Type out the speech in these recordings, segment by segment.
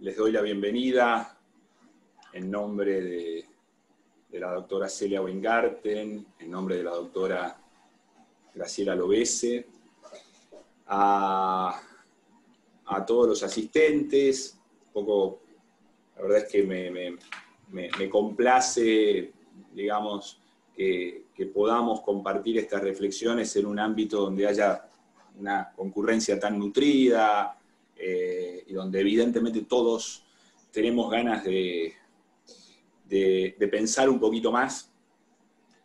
Les doy la bienvenida en nombre de la doctora Celia Weingarten, en nombre de la doctora Graciela Lovese, a todos los asistentes. Un poco, la verdad es que me complace, digamos, que podamos compartir estas reflexiones en un ámbito donde haya una concurrencia tan nutrida, y donde evidentemente todos tenemos ganas de pensar un poquito más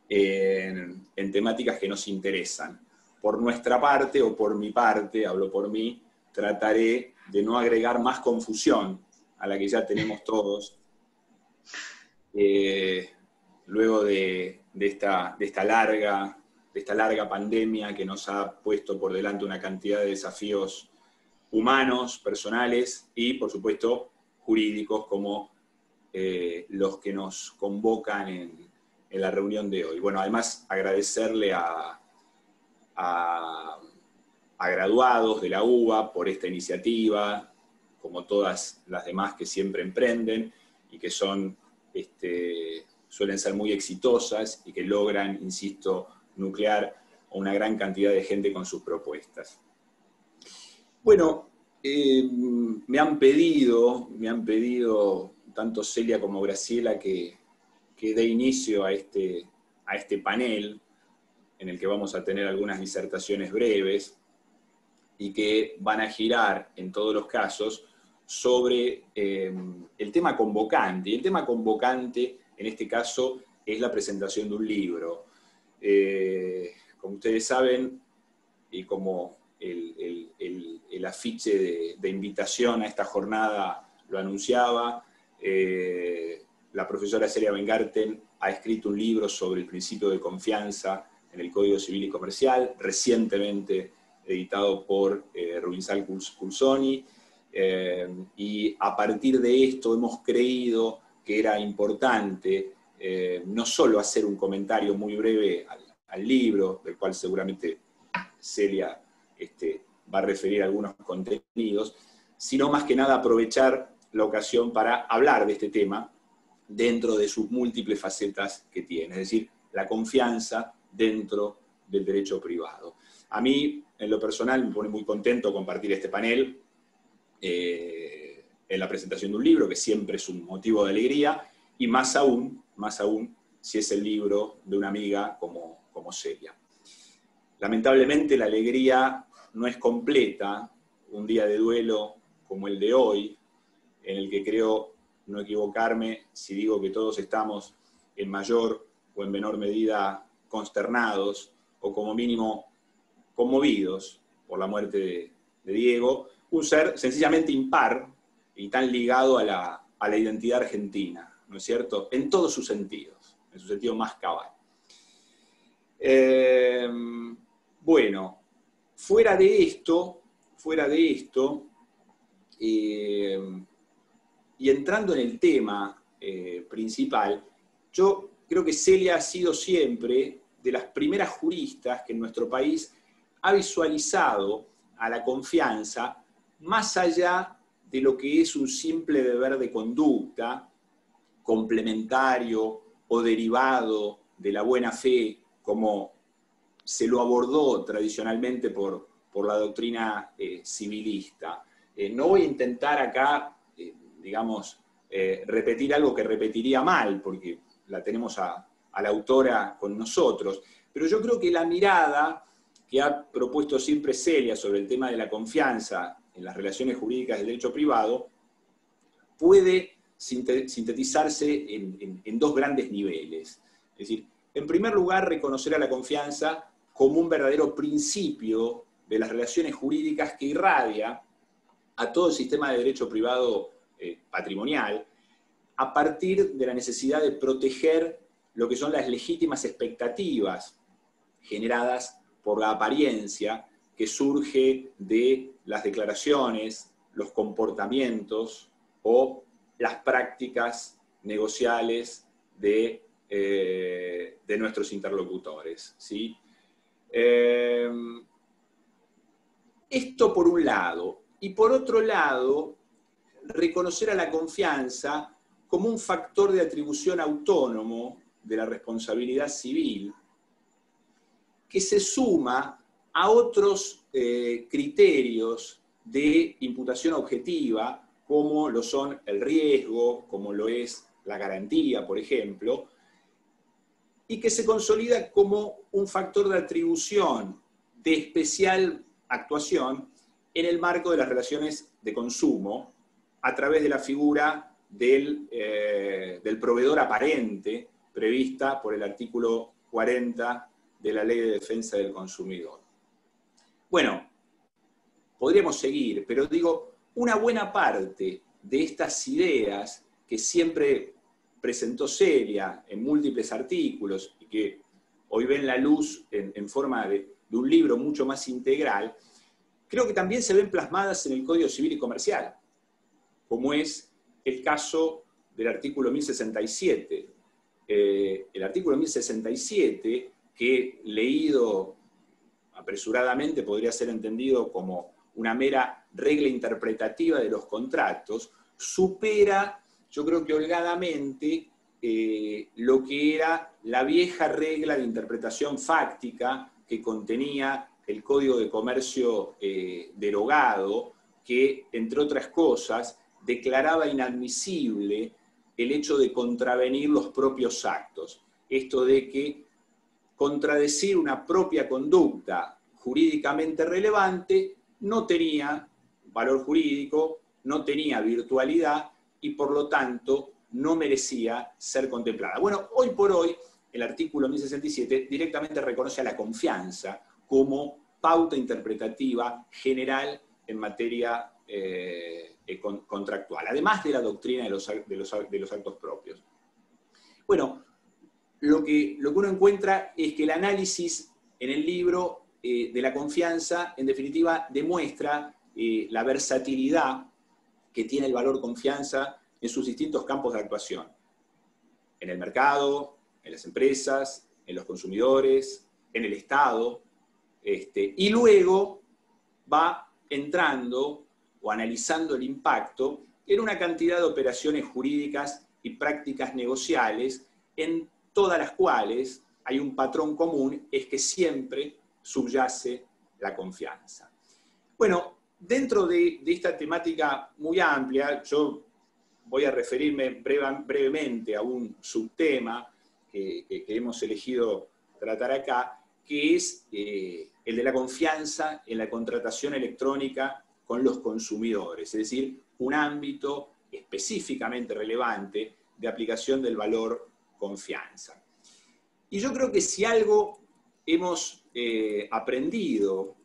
en temáticas que nos interesan. Por nuestra parte, o por mi parte, hablo por mí, trataré de no agregar más confusión a la que ya tenemos todos, luego de esta larga pandemia que nos ha puesto por delante una cantidad de desafíos humanos, personales y, por supuesto, jurídicos, como los que nos convocan en la reunión de hoy. Bueno, además agradecerle a graduados de la UBA por esta iniciativa, como todas las demás que siempre emprenden y que suelen ser muy exitosas y que logran, insisto, nuclear a una gran cantidad de gente con sus propuestas. Bueno, me han pedido tanto Celia como Graciela que dé inicio a este panel, en el que vamos a tener algunas disertaciones breves, y que van a girar, en todos los casos, sobre el tema convocante. Y el tema convocante, en este caso, es la presentación de un libro. Como ustedes saben, y como el afiche de invitación a esta jornada lo anunciaba, la profesora Celia Weingarten ha escrito un libro sobre el principio de confianza en el Código Civil y Comercial, recientemente editado por Rubinsal Cursoni, y a partir de esto hemos creído que era importante no solo hacer un comentario muy breve al libro, del cual seguramente Celia va a referir algunos contenidos, sino más que nada aprovechar la ocasión para hablar de este tema dentro de sus múltiples facetas que tiene, es decir, la confianza dentro del derecho privado. A mí, en lo personal, me pone muy contento compartir este panel en la presentación de un libro, que siempre es un motivo de alegría, y más aún si es el libro de una amiga como Celia. Lamentablemente la alegría no es completa un día de duelo como el de hoy, en el que creo no equivocarme si digo que todos estamos en mayor o en menor medida consternados, o como mínimo conmovidos por la muerte de Diego, un ser sencillamente impar y tan ligado a la identidad argentina, ¿no es cierto?, en todos sus sentidos, en su sentido más cabal. Bueno, fuera de esto, y entrando en el tema principal, yo creo que Celia ha sido siempre de las primeras juristas que en nuestro país ha visualizado a la confianza más allá de lo que es un simple deber de conducta, complementario o derivado de la buena fe, como se lo abordó tradicionalmente por la doctrina civilista. No voy a intentar acá, repetir algo que repetiría mal, porque la tenemos a la autora con nosotros, pero yo creo que la mirada que ha propuesto siempre Celia sobre el tema de la confianza en las relaciones jurídicas del derecho privado puede sintetizarse en dos grandes niveles. Es decir, en primer lugar, reconocer a la confianza como un verdadero principio de las relaciones jurídicas que irradia a todo el sistema de derecho privado patrimonial, a partir de la necesidad de proteger lo que son las legítimas expectativas generadas por la apariencia que surge de las declaraciones, los comportamientos o las prácticas negociales de nuestros interlocutores, ¿sí? Esto por un lado. Y por otro lado, reconocer a la confianza como un factor de atribución autónomo de la responsabilidad civil que se suma a otros criterios de imputación objetiva, como lo son el riesgo, como lo es la garantía, por ejemplo, y que se consolida como un factor de atribución de especial actuación en el marco de las relaciones de consumo, a través de la figura del proveedor aparente, prevista por el artículo 40 de la Ley de Defensa del Consumidor. Bueno, podríamos seguir, pero digo, una buena parte de estas ideas que siempre presentó Celia en múltiples artículos y que hoy ven la luz en forma de un libro mucho más integral, creo que también se ven plasmadas en el Código Civil y Comercial, como es el caso del artículo 1067. El artículo 1067, que leído apresuradamente podría ser entendido como una mera regla interpretativa de los contratos, supera, yo creo que holgadamente, lo que era la vieja regla de interpretación fáctica que contenía el Código de Comercio derogado, que, entre otras cosas, declaraba inadmisible el hecho de contravenir los propios actos. Esto de que contradecir una propia conducta jurídicamente relevante no tenía valor jurídico, no tenía virtualidad y por lo tanto no merecía ser contemplada. Bueno, hoy por hoy el artículo 1067 directamente reconoce a la confianza como pauta interpretativa general en materia contractual, además de la doctrina de los actos propios. Bueno, lo que uno encuentra es que el análisis en el libro de la confianza, en definitiva, demuestra la versatilidad que tiene el valor confianza en sus distintos campos de actuación. En el mercado, en las empresas, en los consumidores, en el Estado, y luego va entrando o analizando el impacto en una cantidad de operaciones jurídicas y prácticas negociales, en todas las cuales hay un patrón común, es que siempre subyace la confianza. Bueno, dentro de esta temática muy amplia, yo voy a referirme brevemente a un subtema que hemos elegido tratar acá, que es el de la confianza en la contratación electrónica con los consumidores, es decir, un ámbito específicamente relevante de aplicación del valor confianza. Y yo creo que si algo hemos aprendido,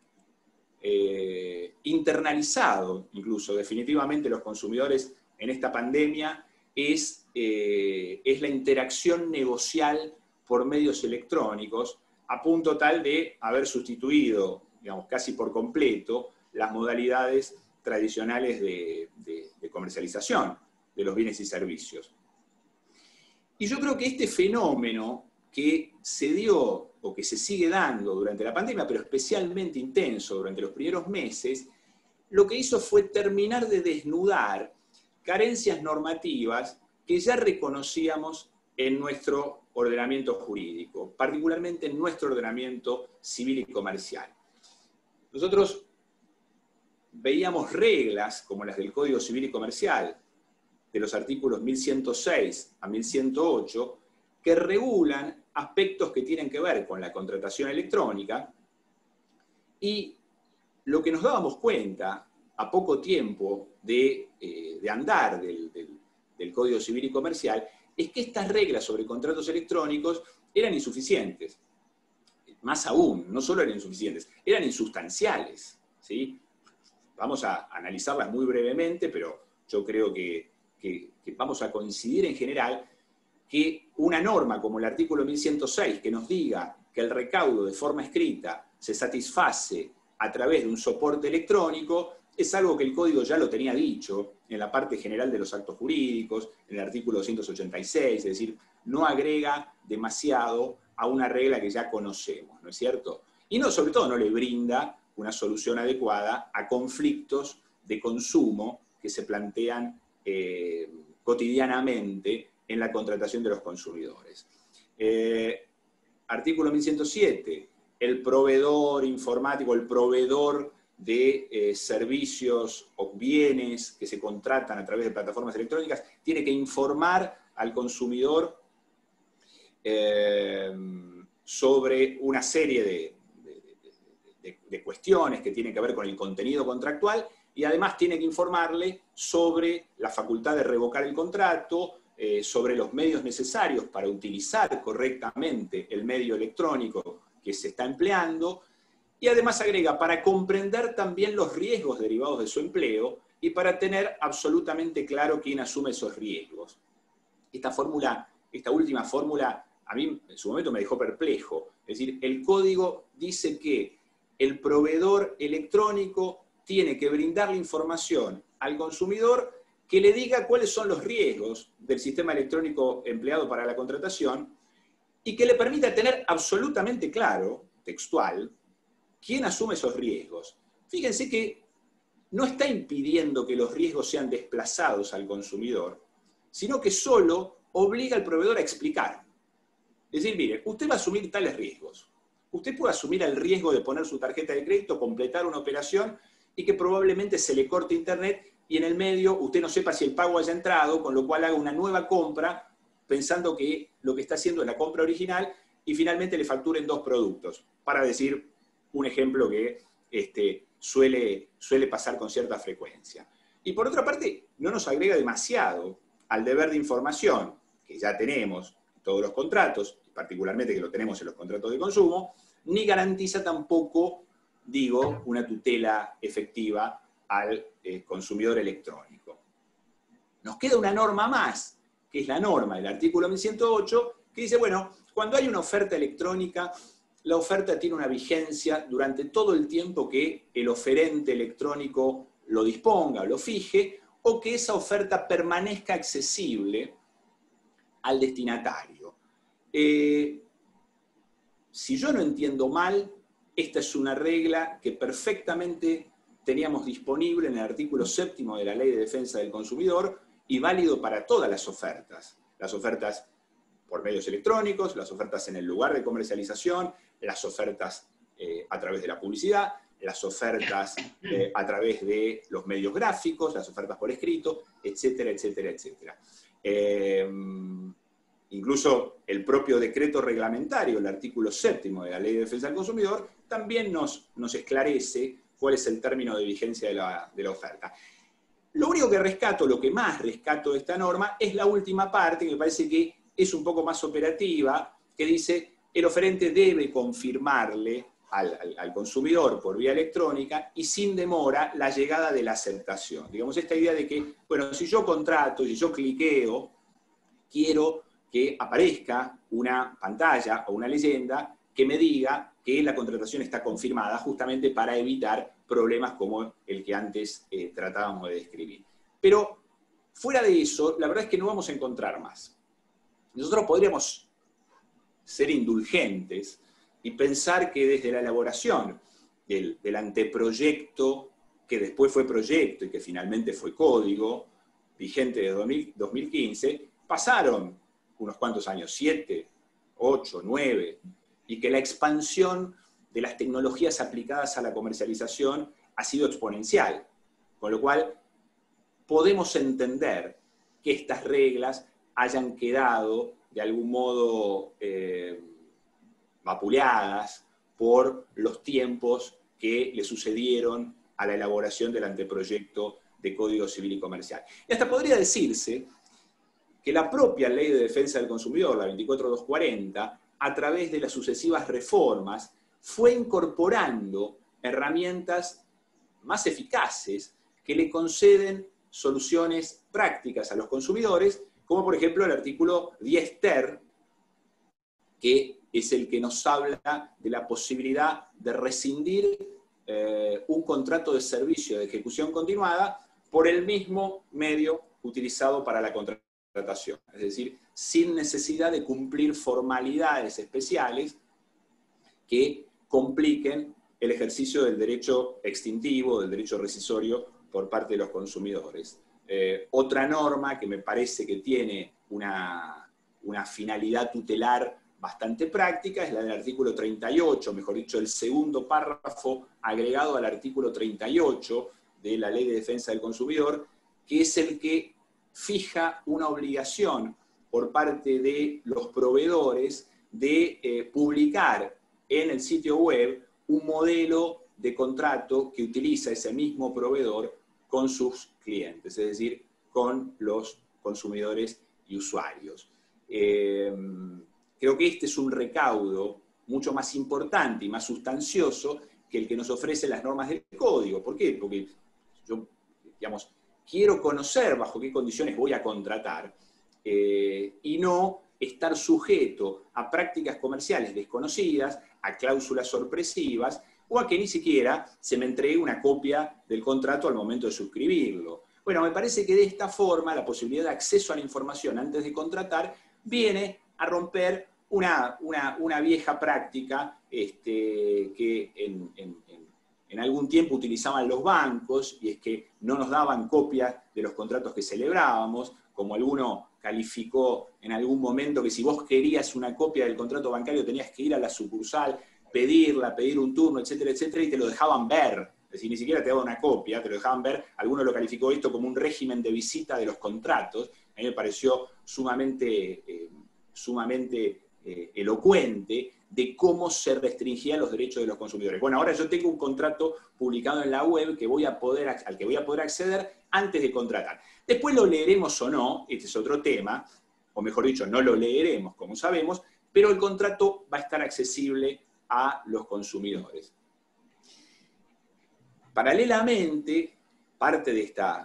internalizado incluso definitivamente los consumidores en esta pandemia, es la interacción negocial por medios electrónicos, a punto tal de haber sustituido, digamos, casi por completo, las modalidades tradicionales de comercialización de los bienes y servicios. Y yo creo que este fenómeno que se dio o que se sigue dando durante la pandemia, pero especialmente intenso durante los primeros meses, lo que hizo fue terminar de desnudar carencias normativas que ya reconocíamos en nuestro ordenamiento jurídico, particularmente en nuestro ordenamiento civil y comercial. Nosotros veíamos reglas como las del Código Civil y Comercial, de los artículos 1106 a 1108, que regulan aspectos que tienen que ver con la contratación electrónica, y lo que nos dábamos cuenta a poco tiempo de andar del Código Civil y Comercial es que estas reglas sobre contratos electrónicos eran insuficientes. Más aún, no solo eran insuficientes, eran insustanciales, ¿sí? Vamos a analizarlas muy brevemente, pero yo creo que vamos a coincidir en general que una norma como el artículo 1106, que nos diga que el recaudo de forma escrita se satisface a través de un soporte electrónico, es algo que el Código ya lo tenía dicho en la parte general de los actos jurídicos, en el artículo 286, es decir, no agrega demasiado a una regla que ya conocemos, ¿no es cierto? Y no, sobre todo no le brinda una solución adecuada a conflictos de consumo que se plantean cotidianamente en la contratación de los consumidores. Artículo 1107, el proveedor informático, el proveedor de servicios o bienes que se contratan a través de plataformas electrónicas, tiene que informar al consumidor sobre una serie de cuestiones que tienen que ver con el contenido contractual, y además tiene que informarle sobre la facultad de revocar el contrato, sobre los medios necesarios para utilizar correctamente el medio electrónico que se está empleando, y además agrega, para comprender también los riesgos derivados de su empleo y para tener absolutamente claro quién asume esos riesgos. Esta última fórmula, a mí en su momento me dejó perplejo. Es decir, el código dice que el proveedor electrónico tiene que brindarle información al consumidor que le diga cuáles son los riesgos del sistema electrónico empleado para la contratación y que le permita tener absolutamente claro, textual, quién asume esos riesgos. Fíjense que no está impidiendo que los riesgos sean desplazados al consumidor, sino que solo obliga al proveedor a explicar. Es decir, mire, usted va a asumir tales riesgos. Usted puede asumir el riesgo de poner su tarjeta de crédito, completar una operación y que probablemente se le corte internet y en el medio usted no sepa si el pago haya entrado, con lo cual haga una nueva compra pensando que lo que está haciendo es la compra original y finalmente le facturen dos productos, para decir un ejemplo que suele pasar con cierta frecuencia. Y por otra parte, no nos agrega demasiado al deber de información, que ya tenemos en todos los contratos, particularmente que lo tenemos en los contratos de consumo, ni garantiza tampoco, digo, una tutela efectiva al consumidor electrónico. Nos queda una norma más, que es la norma del artículo 1108, que dice, bueno, cuando hay una oferta electrónica, la oferta tiene una vigencia durante todo el tiempo que el oferente electrónico lo disponga, lo fije, o que esa oferta permanezca accesible al destinatario. Si yo no entiendo mal, esta es una regla que perfectamente teníamos disponible en el artículo 7º de la Ley de Defensa del Consumidor y válido para todas las ofertas por medios electrónicos, las ofertas en el lugar de comercialización, las ofertas a través de la publicidad, las ofertas a través de los medios gráficos, las ofertas por escrito, etcétera, etcétera, etcétera. Incluso el propio decreto reglamentario, el artículo 7º de la Ley de Defensa del Consumidor, también nos esclarece cuál es el término de vigencia de la oferta. Lo único que rescato, lo que más rescato de esta norma, es la última parte, que me parece que es un poco más operativa, que dice, el oferente debe confirmarle al consumidor por vía electrónica y sin demora la llegada de la aceptación. Digamos, esta idea de que, bueno, si yo contrato, si yo cliqueo, quiero que aparezca una pantalla o una leyenda que me diga que la contratación está confirmada, justamente para evitar problemas como el que antes tratábamos de describir. Pero fuera de eso, la verdad es que no vamos a encontrar más. Nosotros podríamos ser indulgentes y pensar que desde la elaboración del anteproyecto, que después fue proyecto y que finalmente fue código, vigente de 2015, pasaron unos cuantos años, 7, 8, 9, y que la expansión de las tecnologías aplicadas a la comercialización ha sido exponencial, con lo cual podemos entender que estas reglas hayan quedado de algún modo vapuleadas por los tiempos que le sucedieron a la elaboración del anteproyecto de Código Civil y Comercial. Y hasta podría decirse que la propia Ley de Defensa del Consumidor, la 24240, a través de las sucesivas reformas, fue incorporando herramientas más eficaces que le conceden soluciones prácticas a los consumidores, como por ejemplo el artículo 10 ter, que es el que nos habla de la posibilidad de rescindir un contrato de servicio de ejecución continuada por el mismo medio utilizado para la contratación. Es decir, sin necesidad de cumplir formalidades especiales que compliquen el ejercicio del derecho extintivo, del derecho rescisorio por parte de los consumidores. Otra norma que me parece que tiene una finalidad tutelar bastante práctica es la del artículo 38, mejor dicho, el segundo párrafo agregado al artículo 38 de la Ley de Defensa del Consumidor, que es el que fija una obligación por parte de los proveedores de publicar en el sitio web un modelo de contrato que utiliza ese mismo proveedor con sus clientes, es decir, con los consumidores y usuarios. Creo que este es un recaudo mucho más importante y más sustancioso que el que nos ofrecen las normas del código. ¿Por qué? Porque yo, digamos, quiero conocer bajo qué condiciones voy a contratar y no estar sujeto a prácticas comerciales desconocidas, a cláusulas sorpresivas, o a que ni siquiera se me entregue una copia del contrato al momento de suscribirlo. Bueno, me parece que de esta forma la posibilidad de acceso a la información antes de contratar viene a romper una vieja práctica que en algún tiempo utilizaban los bancos, y es que no nos daban copias de los contratos que celebrábamos, como alguno calificó en algún momento que si vos querías una copia del contrato bancario tenías que ir a la sucursal, pedirla, pedir un turno, etcétera, etcétera, y te lo dejaban ver. Es decir, ni siquiera te daban una copia, te lo dejaban ver. Alguno lo calificó esto como un régimen de visita de los contratos. A mí me pareció sumamente elocuente de cómo se restringían los derechos de los consumidores. Bueno, ahora yo tengo un contrato publicado en la web al que voy a poder acceder antes de contratar. Después lo leeremos o no, este es otro tema, o mejor dicho, no lo leeremos, como sabemos, pero el contrato va a estar accesible a los consumidores. Paralelamente, parte de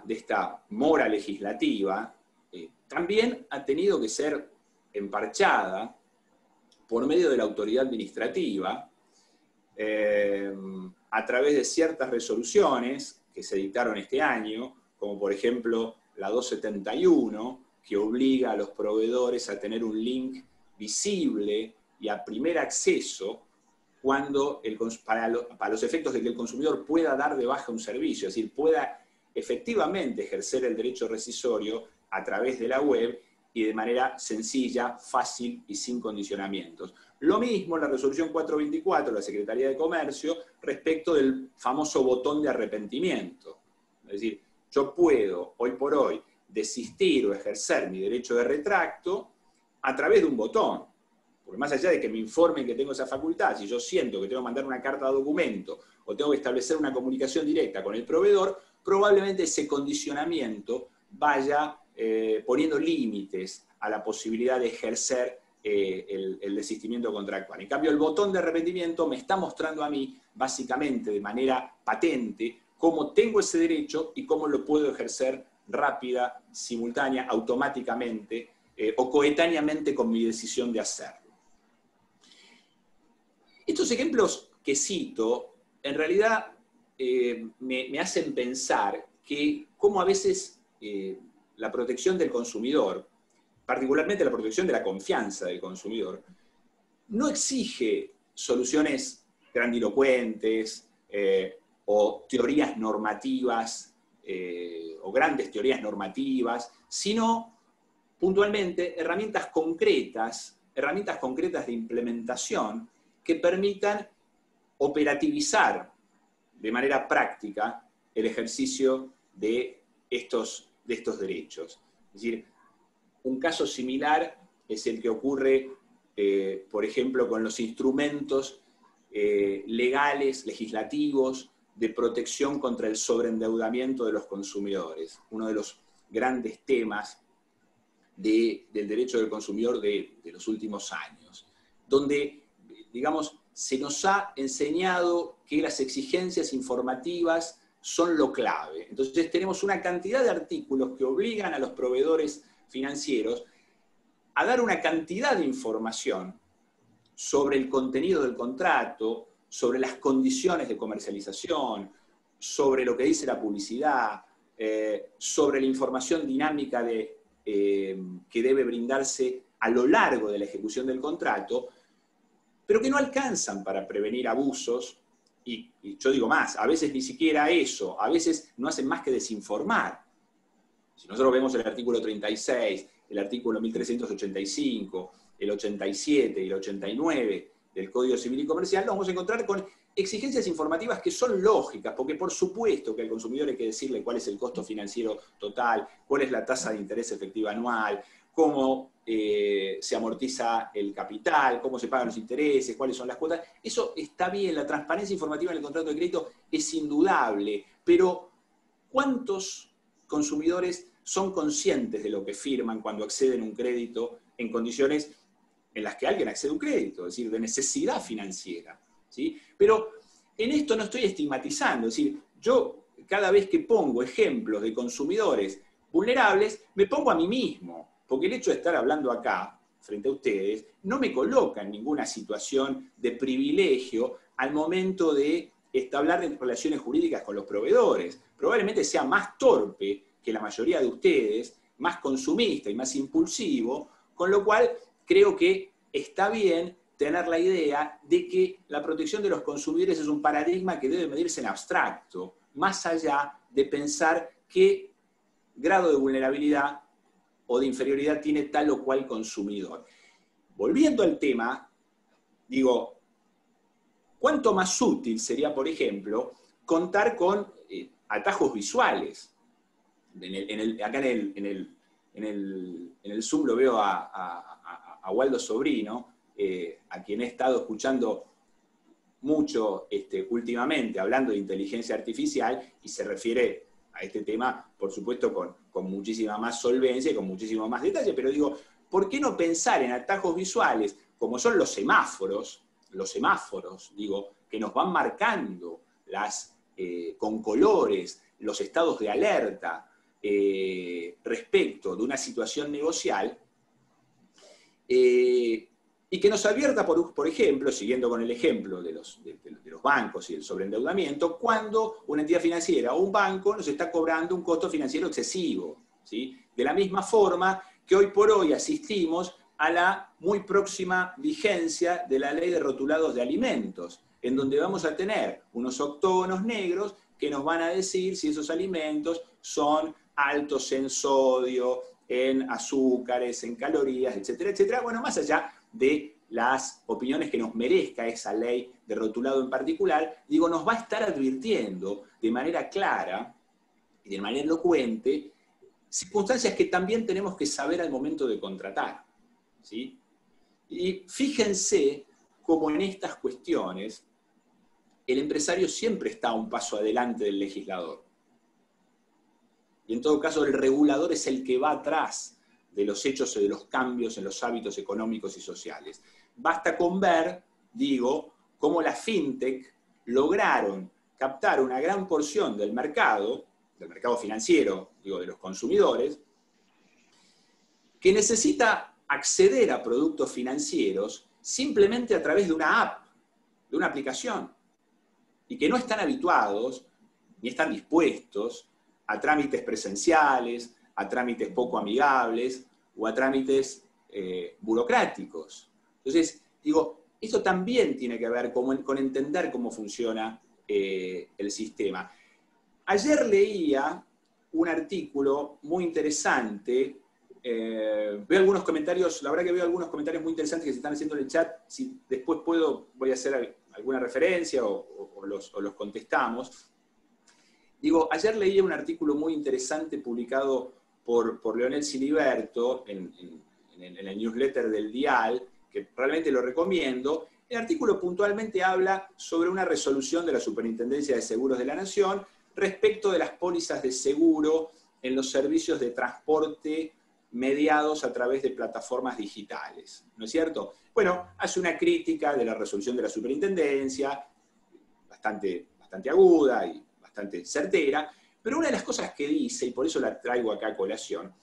esta mora legislativa también ha tenido que ser emparchada por medio de la autoridad administrativa a través de ciertas resoluciones que se dictaron este año, como por ejemplo la 271, que obliga a los proveedores a tener un link visible y a primer acceso para los efectos de que el consumidor pueda dar de baja un servicio, es decir, pueda efectivamente ejercer el derecho rescissorio a través de la web y de manera sencilla, fácil y sin condicionamientos. Lo mismo la resolución 424 de la Secretaría de Comercio respecto del famoso botón de arrepentimiento. Es decir, yo puedo, hoy por hoy, desistir o ejercer mi derecho de retracto a través de un botón. Porque más allá de que me informen que tengo esa facultad, si yo siento que tengo que mandar una carta de documento o tengo que establecer una comunicación directa con el proveedor, probablemente ese condicionamiento vaya poniendo límites a la posibilidad de ejercer el desistimiento contractual. En cambio, el botón de arrepentimiento me está mostrando a mí, básicamente de manera patente, cómo tengo ese derecho y cómo lo puedo ejercer rápida, simultánea, automáticamente o coetáneamente con mi decisión de hacerlo. Estos ejemplos que cito, en realidad me hacen pensar que cómo a veces la protección del consumidor, particularmente la protección de la confianza del consumidor, no exige soluciones grandilocuentes o teorías normativas o grandes teorías normativas, sino puntualmente herramientas concretas de implementación que permitan operativizar de manera práctica el ejercicio de estos derechos. Es decir, un caso similar es el que ocurre, por ejemplo, con los instrumentos legales, legislativos, de protección contra el sobreendeudamiento de los consumidores. Uno de los grandes temas del derecho del consumidor de los últimos años, donde, digamos, se nos ha enseñado que las exigencias informativas son lo clave. Entonces tenemos una cantidad de artículos que obligan a los proveedores financieros a dar una cantidad de información sobre el contenido del contrato, sobre las condiciones de comercialización, sobre lo que dice la publicidad, sobre la información dinámica que debe brindarse a lo largo de la ejecución del contrato, pero que no alcanzan para prevenir abusos y yo digo más, a veces ni siquiera eso, a veces no hacen más que desinformar. Si nosotros vemos el artículo 36, el artículo 1385, el 87 y el 89 del Código Civil y Comercial, nos vamos a encontrar con exigencias informativas que son lógicas, porque por supuesto que al consumidor hay que decirle cuál es el costo financiero total, cuál es la tasa de interés efectiva anual, cómo se amortiza el capital, cómo se pagan los intereses, cuáles son las cuotas. Eso está bien, la transparencia informativa en el contrato de crédito es indudable, pero ¿cuántos consumidores son conscientes de lo que firman cuando acceden a un crédito en condiciones en las que alguien accede a un crédito, es decir, de necesidad financiera? ¿Sí? Pero en esto no estoy estigmatizando, es decir, yo cada vez que pongo ejemplos de consumidores vulnerables, me pongo a mí mismo, porque el hecho de estar hablando acá, frente a ustedes, no me coloca en ninguna situación de privilegio al momento de establecer relaciones jurídicas con los proveedores. Probablemente sea más torpe que la mayoría de ustedes, más consumista y más impulsivo, con lo cual creo que está bien tener la idea de que la protección de los consumidores es un paradigma que debe medirse en abstracto, más allá de pensar qué grado de vulnerabilidad o de inferioridad tiene tal o cual consumidor. Volviendo al tema, digo, ¿cuánto más útil sería, por ejemplo, contar con atajos visuales? Acá en el Zoom lo veo a Waldo Sobrino, a quien he estado escuchando mucho últimamente, hablando de inteligencia artificial, y se refiere a este tema, por supuesto, con muchísima más solvencia y con muchísimo más detalle, pero digo, ¿por qué no pensar en atajos visuales como son los semáforos, digo, que nos van marcando con colores los estados de alerta respecto de una situación negocial, y que nos advierta, por ejemplo, siguiendo con el ejemplo de los bancos y el sobreendeudamiento, cuando una entidad financiera o un banco nos está cobrando un costo financiero excesivo, ¿sí? De la misma forma que hoy por hoy asistimos a la muy próxima vigencia de la ley de rotulados de alimentos, en donde vamos a tener unos octógonos negros que nos van a decir si esos alimentos son altos en sodio, en azúcares, en calorías, etcétera, etcétera. Bueno, más allá de las opiniones que nos merezca esa ley de rotulado en particular, digo, nos va a estar advirtiendo de manera clara y de manera elocuente circunstancias que también tenemos que saber al momento de contratar, ¿sí? Y fíjense cómo en estas cuestiones el empresario siempre está un paso adelante del legislador. Y en todo caso el regulador es el que va atrás de los hechos y de los cambios en los hábitos económicos y sociales. Basta con ver, digo, cómo las fintech lograron captar una gran porción del mercado financiero, digo, de los consumidores, que necesita acceder a productos financieros simplemente a través de una app, de una aplicación, y que no están habituados ni están dispuestos a trámites presenciales, a trámites poco amigables o a trámites burocráticos. Entonces, digo, esto también tiene que ver con entender cómo funciona el sistema. Ayer leía un artículo muy interesante, veo algunos comentarios, la verdad que veo algunos comentarios muy interesantes que se están haciendo en el chat, si después puedo, voy a hacer alguna referencia o los contestamos. Digo, ayer leí un artículo muy interesante publicado por Leonel Siliberto en el newsletter del Dial, que realmente lo recomiendo. El artículo puntualmente habla sobre una resolución de la Superintendencia de Seguros de la Nación respecto de las pólizas de seguro en los servicios de transporte mediados a través de plataformas digitales, ¿no es cierto? Bueno, hace una crítica de la resolución de la Superintendencia, bastante aguda y bastante certera, pero una de las cosas que dice, y por eso la traigo acá a colación,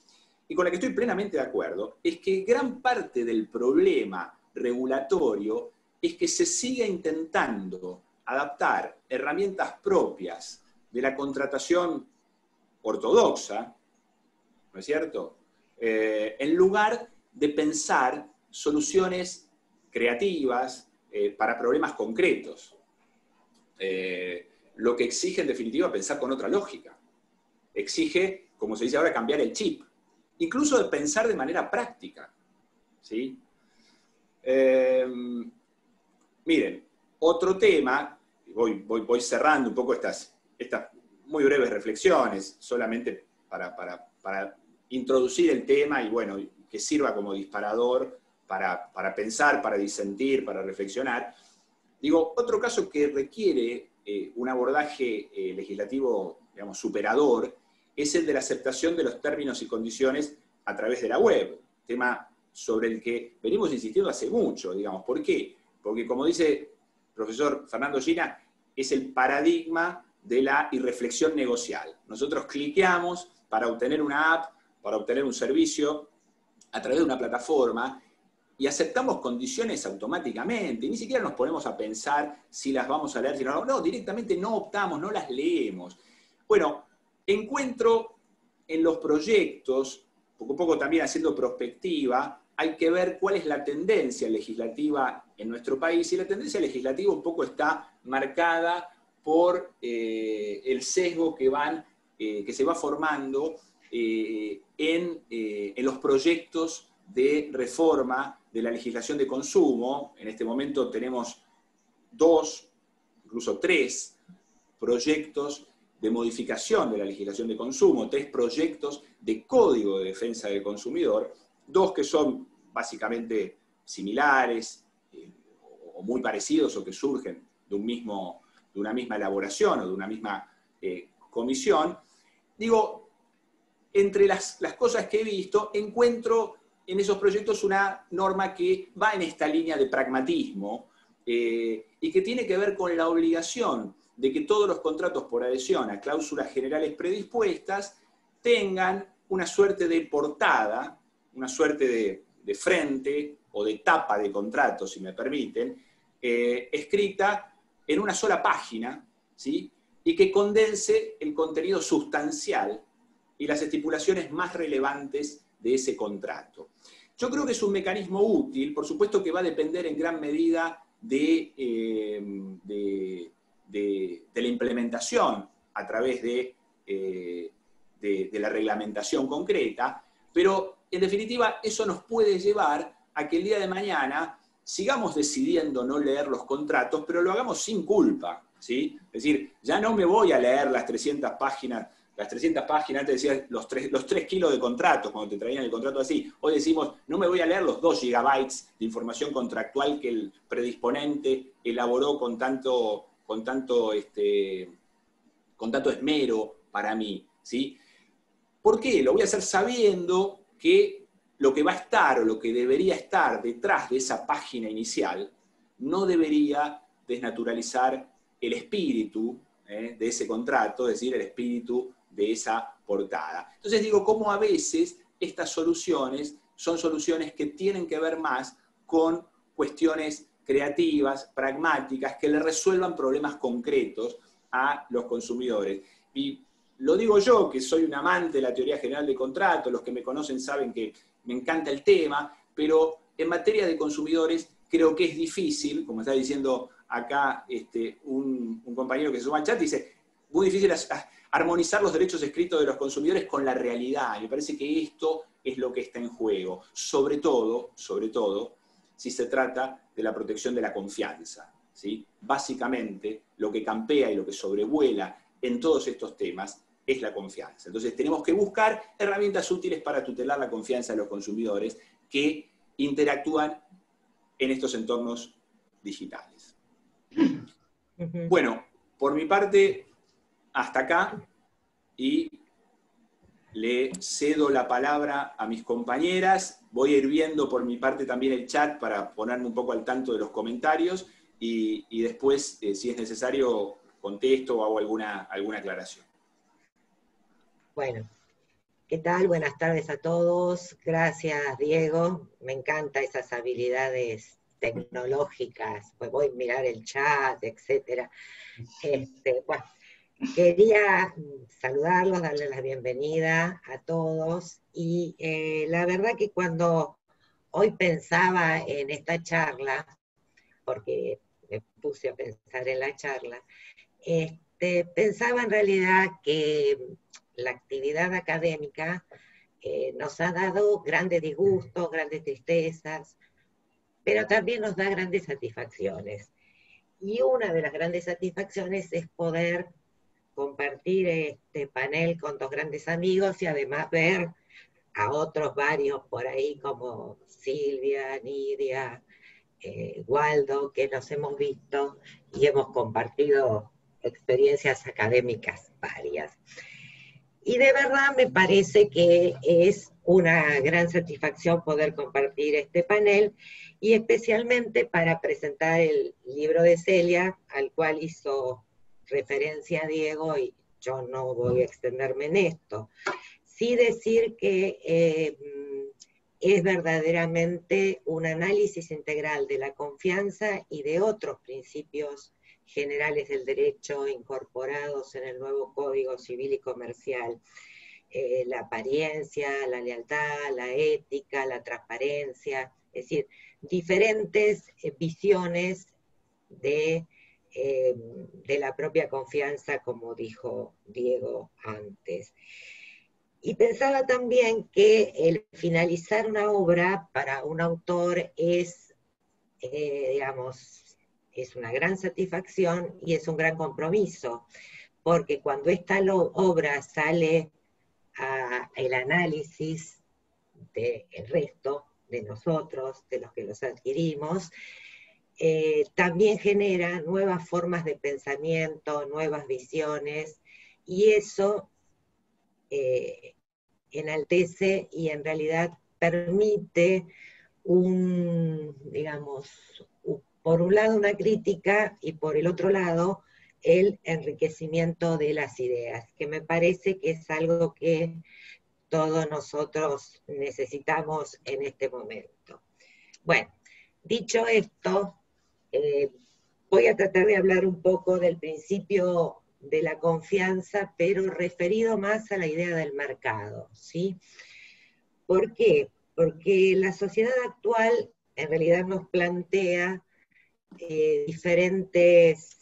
y con la que estoy plenamente de acuerdo, es que gran parte del problema regulatorio es que se sigue intentando adaptar herramientas propias de la contratación ortodoxa, ¿no es cierto?, en lugar de pensar soluciones creativas para problemas concretos. lo que exige en definitiva pensar con otra lógica. Exige, como se dice ahora, cambiar el chip, incluso de pensar de manera práctica, ¿sí? Miren, otro tema, voy cerrando un poco estas muy breves reflexiones, solamente para introducir el tema y bueno, que sirva como disparador para pensar, para disentir, para reflexionar. Digo, otro caso que requiere un abordaje legislativo, digamos, superador, es el de la aceptación de los términos y condiciones a través de la web, tema sobre el que venimos insistiendo hace mucho, digamos. ¿Por qué? Porque, como dice el profesor Fernando Gina, es el paradigma de la irreflexión negocial. Nosotros cliqueamos para obtener una app, para obtener un servicio a través de una plataforma y aceptamos condiciones automáticamente, ni siquiera nos ponemos a pensar si las vamos a leer, si no, directamente no optamos, no las leemos. Bueno, encuentro en los proyectos, poco a poco también haciendo prospectiva, hay que ver cuál es la tendencia legislativa en nuestro país, y la tendencia legislativa un poco está marcada por el sesgo que se va formando en los proyectos de reforma de la legislación de consumo. En este momento tenemos 2, incluso 3 proyectos de modificación de la legislación de consumo, 3 proyectos de código de defensa del consumidor, 2 que son básicamente similares o muy parecidos o que surgen de una misma elaboración o de una misma comisión. Digo, entre las cosas que he visto, encuentro en esos proyectos una norma que va en esta línea de pragmatismo y que tiene que ver con la obligación de que todos los contratos por adhesión a cláusulas generales predispuestas tengan una suerte de portada, una suerte de frente o de tapa de contrato, si me permiten, escrita en una sola página, ¿sí? Y que condense el contenido sustancial y las estipulaciones más relevantes de ese contrato. Yo creo que es un mecanismo útil, por supuesto que va a depender en gran medida de la implementación a través de la reglamentación concreta, pero en definitiva eso nos puede llevar a que el día de mañana sigamos decidiendo no leer los contratos, pero lo hagamos sin culpa, ¿sí? Es decir, ya no me voy a leer las 300 páginas, antes decías los 3 kilos de contratos, cuando te traían el contrato así. Hoy decimos, no me voy a leer los 2 gigabytes de información contractual que el predisponente elaboró con tanto esmero para mí, ¿sí? ¿Por qué? Lo voy a hacer sabiendo que lo que va a estar o lo que debería estar detrás de esa página inicial no debería desnaturalizar el espíritu de ese contrato, es decir, el espíritu de esa portada. Entonces digo, cómo a veces estas soluciones son soluciones que tienen que ver más con cuestiones creativas, pragmáticas, que le resuelvan problemas concretos a los consumidores. Y lo digo yo, que soy un amante de la teoría general de contrato, los que me conocen saben que me encanta el tema, pero en materia de consumidores creo que es difícil, como está diciendo acá un compañero que se suma al chat, dice, muy difícil armonizar los derechos escritos de los consumidores con la realidad. Me parece que esto es lo que está en juego, sobre todo, si se trata de la protección de la confianza, ¿sí? Básicamente, lo que campea y lo que sobrevuela en todos estos temas es la confianza. Entonces tenemos que buscar herramientas útiles para tutelar la confianza de los consumidores que interactúan en estos entornos digitales. Bueno, por mi parte, hasta acá, y le cedo la palabra a mis compañeras. Voy a ir viendo por mi parte también el chat para ponerme un poco al tanto de los comentarios y después, si es necesario, contesto o hago alguna aclaración. Bueno, ¿qué tal? Buenas tardes a todos. Gracias, Diego. Me encantan esas habilidades tecnológicas. Pues voy a mirar el chat, etc. Bueno, quería saludarlos, darles la bienvenida a todos. Y la verdad que cuando hoy pensaba en esta charla, porque me puse a pensar en la charla, pensaba en realidad que la actividad académica nos ha dado grandes disgustos, grandes tristezas, pero también nos da grandes satisfacciones. Y una de las grandes satisfacciones es poder compartir este panel con dos grandes amigos y además ver a otros varios por ahí como Silvia, Nidia, Waldo, que nos hemos visto y hemos compartido experiencias académicas varias. Y de verdad me parece que es una gran satisfacción poder compartir este panel y especialmente para presentar el libro de Celia, al cual hizo referencia Diego, y yo no voy a extenderme en esto. Sí decir que es verdaderamente un análisis integral de la confianza y de otros principios generales del derecho incorporados en el nuevo Código Civil y Comercial. La apariencia, la lealtad, la ética, la transparencia, es decir, diferentes visiones de la propia confianza, como dijo Diego antes. Y pensaba también que el finalizar una obra para un autor es, digamos, es una gran satisfacción y es un gran compromiso, porque cuando esta obra sale al análisis del resto de nosotros, de los que los adquirimos, también genera nuevas formas de pensamiento, nuevas visiones, y eso enaltece y en realidad permite digamos, por un lado una crítica y por el otro lado el enriquecimiento de las ideas, que me parece que es algo que todos nosotros necesitamos en este momento. Bueno, dicho esto, voy a tratar de hablar un poco del principio de la confianza, pero referido más a la idea del mercado, ¿sí? ¿Por qué? Porque la sociedad actual en realidad nos plantea diferentes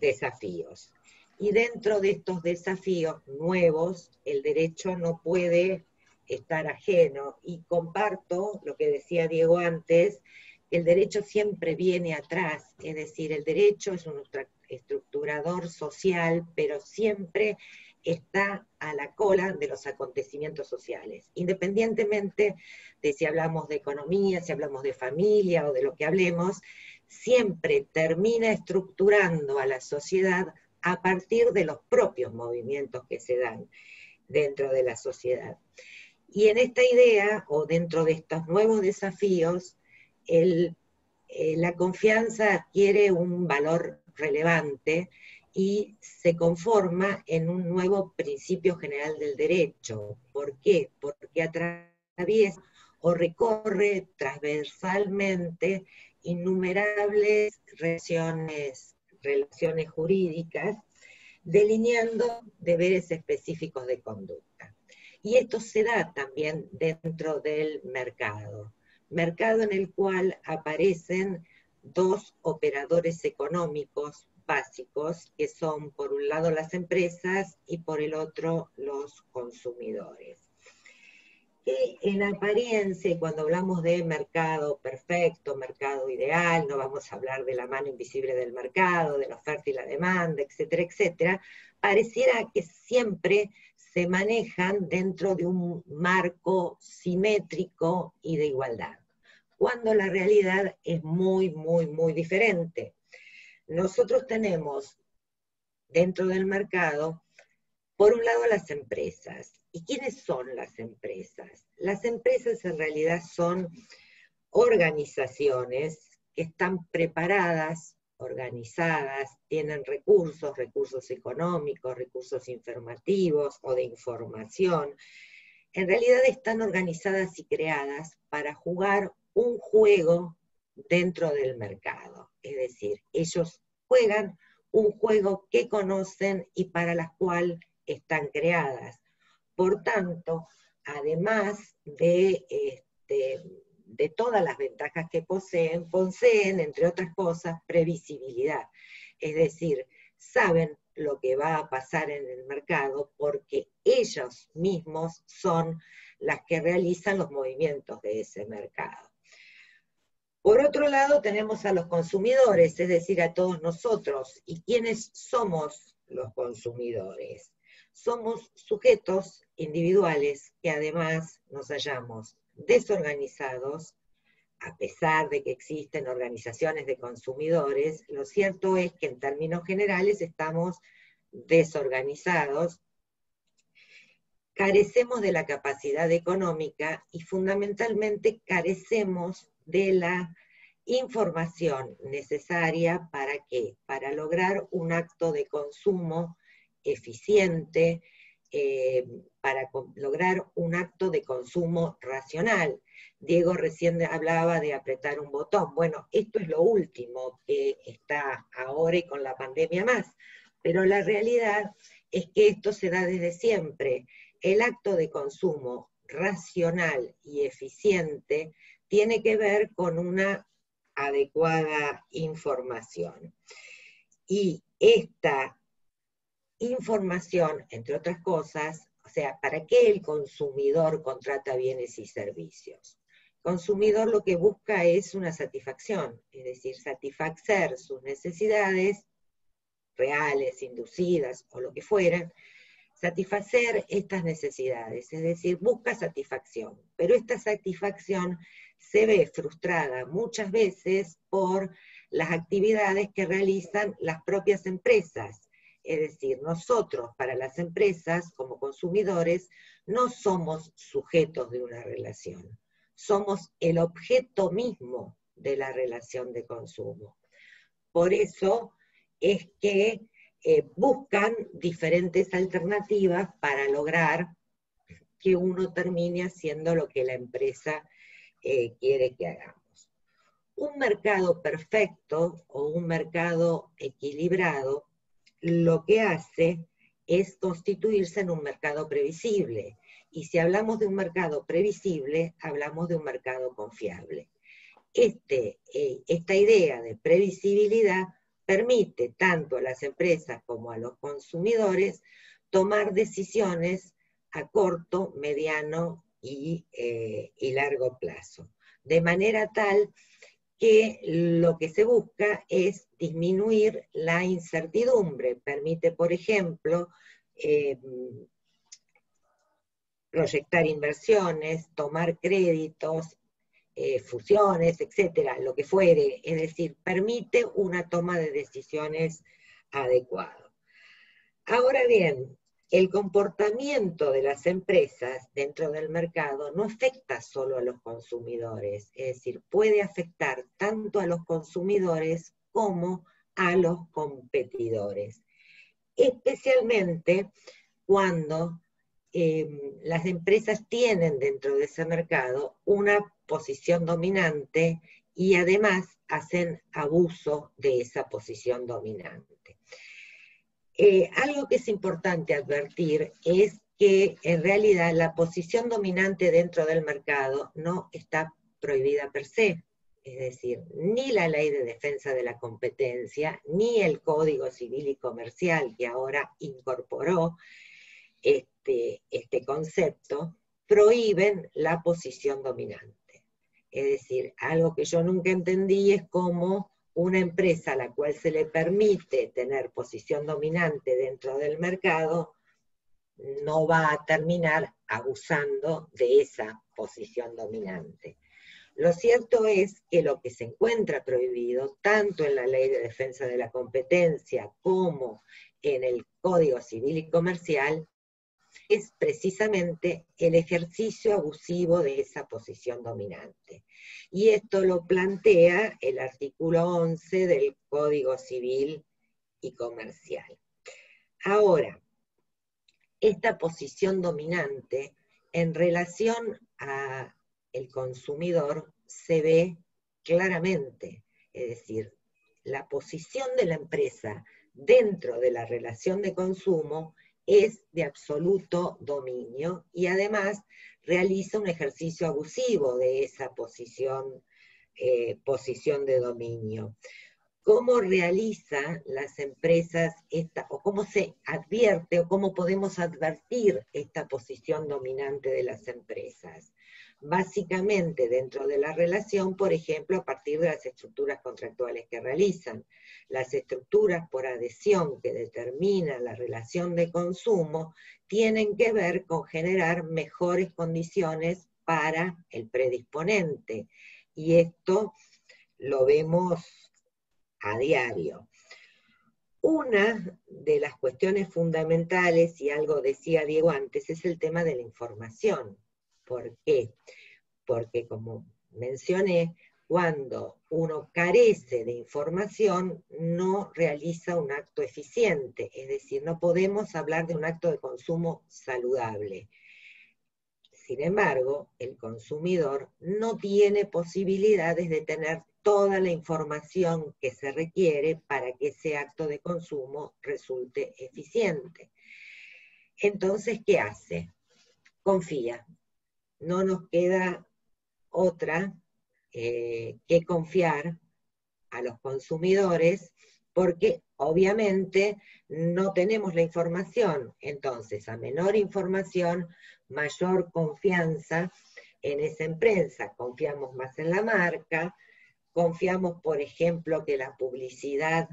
desafíos. Y dentro de estos desafíos nuevos, el derecho no puede estar ajeno. Y comparto lo que decía Diego antes, el derecho siempre viene atrás, es decir, el derecho es un estructurador social, pero siempre está a la cola de los acontecimientos sociales, independientemente de si hablamos de economía, si hablamos de familia o de lo que hablemos, siempre termina estructurando a la sociedad a partir de los propios movimientos que se dan dentro de la sociedad. Y en esta idea, o dentro de estos nuevos desafíos, la confianza adquiere un valor relevante y se conforma en un nuevo principio general del derecho. ¿Por qué? Porque atraviesa o recorre transversalmente innumerables relaciones jurídicas, delineando deberes específicos de conducta. Y esto se da también dentro del mercado en el cual aparecen dos operadores económicos básicos, que son por un lado las empresas y por el otro los consumidores. Que en apariencia, cuando hablamos de mercado perfecto, mercado ideal, no vamos a hablar de la mano invisible del mercado, de la oferta y la demanda, etcétera, etcétera, pareciera que siempre se manejan dentro de un marco simétrico y de igualdad, cuando la realidad es muy, muy, muy diferente. Nosotros tenemos dentro del mercado, por un lado, las empresas. ¿Y quiénes son las empresas? Las empresas en realidad son organizaciones que están preparadas, organizadas, tienen recursos económicos, recursos informativos o de información. En realidad están organizadas y creadas para jugar un juego dentro del mercado. Es decir, ellos juegan un juego que conocen y para la cual están creadas. Por tanto, además de de todas las ventajas que poseen, entre otras cosas, previsibilidad. Es decir, saben lo que va a pasar en el mercado porque ellos mismos son las que realizan los movimientos de ese mercado. Por otro lado, tenemos a los consumidores, es decir, a todos nosotros. ¿Y quiénes somos los consumidores? Somos sujetos individuales que además nos hallamos desorganizados, a pesar de que existen organizaciones de consumidores. Lo cierto es que en términos generales estamos desorganizados, carecemos de la capacidad económica y fundamentalmente carecemos de la información necesaria ¿para qué? Para lograr un acto de consumo eficiente, para lograr un acto de consumo racional. Diego recién hablaba de apretar un botón. Bueno, esto es lo último que está ahora y con la pandemia más, pero la realidad es que esto se da desde siempre. El acto de consumo racional y eficiente tiene que ver con una adecuada información. Y esta información, entre otras cosas, o sea, ¿para qué el consumidor contrata bienes y servicios? El consumidor lo que busca es una satisfacción, es decir, satisfacer sus necesidades reales, inducidas o lo que fueran, satisfacer estas necesidades, es decir, busca satisfacción, pero esta satisfacción se ve frustrada muchas veces por las actividades que realizan las propias empresas. Es decir, nosotros para las empresas como consumidores no somos sujetos de una relación, somos el objeto mismo de la relación de consumo. Por eso es que buscan diferentes alternativas para lograr que uno termine haciendo lo que la empresa quiere que hagamos. Un mercado perfecto o un mercado equilibrado lo que hace es constituirse en un mercado previsible. Y si hablamos de un mercado previsible, hablamos de un mercado confiable. Esta idea de previsibilidad permite tanto a las empresas como a los consumidores tomar decisiones a corto, mediano y largo plazo. De manera tal que lo que se busca es disminuir la incertidumbre. Permite, por ejemplo, proyectar inversiones, tomar créditos, fusiones, etcétera, lo que fuere, es decir, permite una toma de decisiones adecuada. Ahora bien, el comportamiento de las empresas dentro del mercado no afecta solo a los consumidores, es decir, puede afectar tanto a los consumidores como a los competidores, especialmente cuando las empresas tienen dentro de ese mercado una posición dominante y además hacen abuso de esa posición dominante. Algo que es importante advertir es que en realidad la posición dominante dentro del mercado no está prohibida per se. Es decir, ni la Ley de Defensa de la Competencia, ni el Código Civil y Comercial, que ahora incorporó este concepto, prohíben la posición dominante. Es decir, algo que yo nunca entendí es cómo una empresa a la cual se le permite tener posición dominante dentro del mercado no va a terminar abusando de esa posición dominante. Lo cierto es que lo que se encuentra prohibido, tanto en la Ley de Defensa de la Competencia como en el Código Civil y Comercial, es precisamente el ejercicio abusivo de esa posición dominante. Y esto lo plantea el artículo 11 del Código Civil y Comercial. Ahora, esta posición dominante en relación al consumidor se ve claramente, es decir, la posición de la empresa dentro de la relación de consumo es de absoluto dominio y además realiza un ejercicio abusivo de esa posición de dominio. ¿Cómo realizan las empresas o cómo se advierte o cómo podemos advertir esta posición dominante de las empresas? Básicamente dentro de la relación, por ejemplo, a partir de las estructuras contractuales que realizan. Las estructuras por adhesión que determinan la relación de consumo tienen que ver con generar mejores condiciones para el predisponente. Y esto lo vemos a diario. Una de las cuestiones fundamentales, y algo decía Diego antes, es el tema de la información. ¿Por qué? Porque como mencioné, cuando uno carece de información, no realiza un acto eficiente, es decir, no podemos hablar de un acto de consumo saludable. Sin embargo, el consumidor no tiene posibilidades de tener toda la información que se requiere para que ese acto de consumo resulte eficiente. Entonces, ¿qué hace? Confía. No nos queda otra que confiar a los consumidores, porque obviamente no tenemos la información. Entonces, a menor información, mayor confianza en esa empresa. Confiamos más en la marca, confiamos, por ejemplo, que la publicidad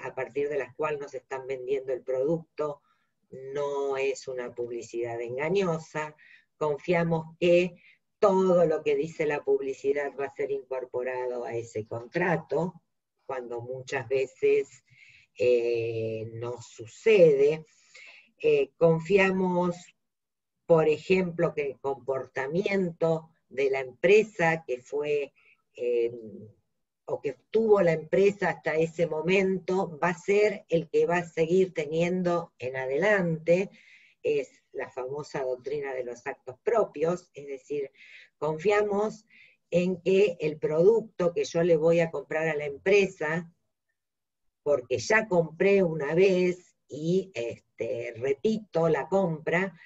a partir de la cual nos están vendiendo el producto no es una publicidad engañosa, confiamos que todo lo que dice la publicidad va a ser incorporado a ese contrato, cuando muchas veces no sucede. Confiamos, por ejemplo, que el comportamiento de la empresa que fue o que tuvo la empresa hasta ese momento va a ser el que va a seguir teniendo en adelante. Es la famosa doctrina de los actos propios, es decir, confiamos en que el producto que yo le voy a comprar a la empresa, porque ya compré una vez y repito la compra,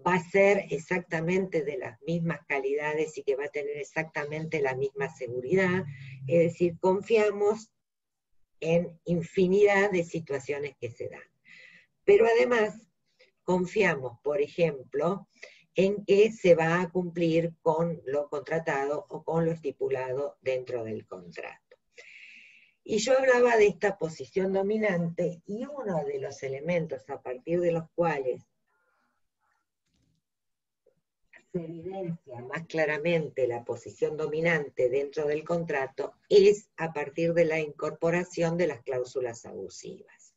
va a ser exactamente de las mismas calidades y que va a tener exactamente la misma seguridad. Es decir, confiamos en infinidad de situaciones que se dan. Pero además, confiamos, por ejemplo, en que se va a cumplir con lo contratado o con lo estipulado dentro del contrato. Y yo hablaba de esta posición dominante, y uno de los elementos a partir de los cuales se evidencia más claramente la posición dominante dentro del contrato es a partir de la incorporación de las cláusulas abusivas.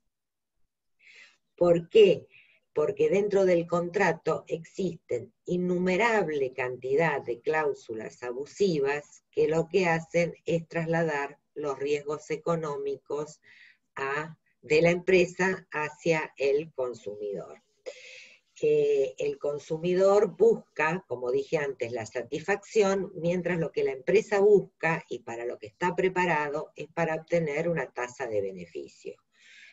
¿Por qué? Porque dentro del contrato existen innumerable cantidad de cláusulas abusivas que lo que hacen es trasladar los riesgos económicos de la empresa hacia el consumidor. El consumidor busca, como dije antes, la satisfacción, mientras lo que la empresa busca y para lo que está preparado es para obtener una tasa de beneficio.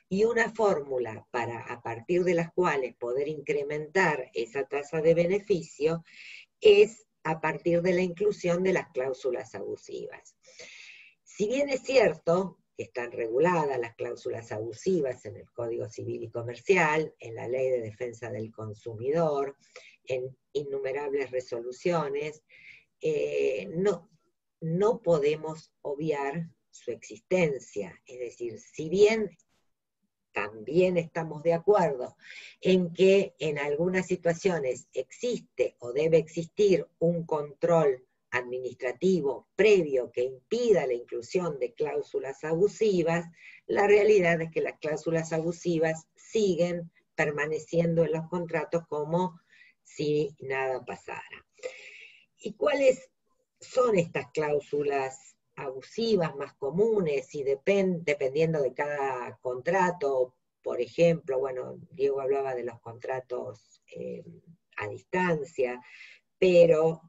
Y una fórmula a partir de las cuales poder incrementar esa tasa de beneficio es a partir de la inclusión de las cláusulas abusivas. Si bien es cierto que están reguladas las cláusulas abusivas en el Código Civil y Comercial, en la Ley de Defensa del Consumidor, en innumerables resoluciones, no podemos obviar su existencia. Es decir, si bien también estamos de acuerdo en que en algunas situaciones existe o debe existir un control administrativo previo que impida la inclusión de cláusulas abusivas, la realidad es que las cláusulas abusivas siguen permaneciendo en los contratos como si nada pasara. ¿Y cuáles son estas cláusulas abusivas más comunes y dependiendo de cada contrato? Por ejemplo, bueno, Diego hablaba de los contratos a distancia, pero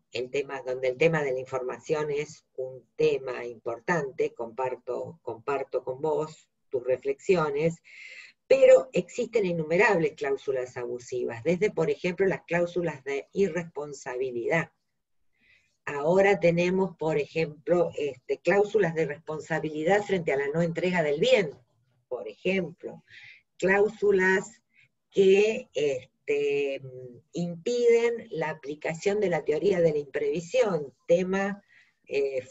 donde el tema de la información es un tema importante, comparto con vos tus reflexiones, Pero existen innumerables cláusulas abusivas, desde, por ejemplo, las cláusulas de irresponsabilidad. Ahora tenemos, por ejemplo, cláusulas de responsabilidad frente a la no entrega del bien, por ejemplo. Cláusulas que impiden la aplicación de la teoría de la imprevisión, tema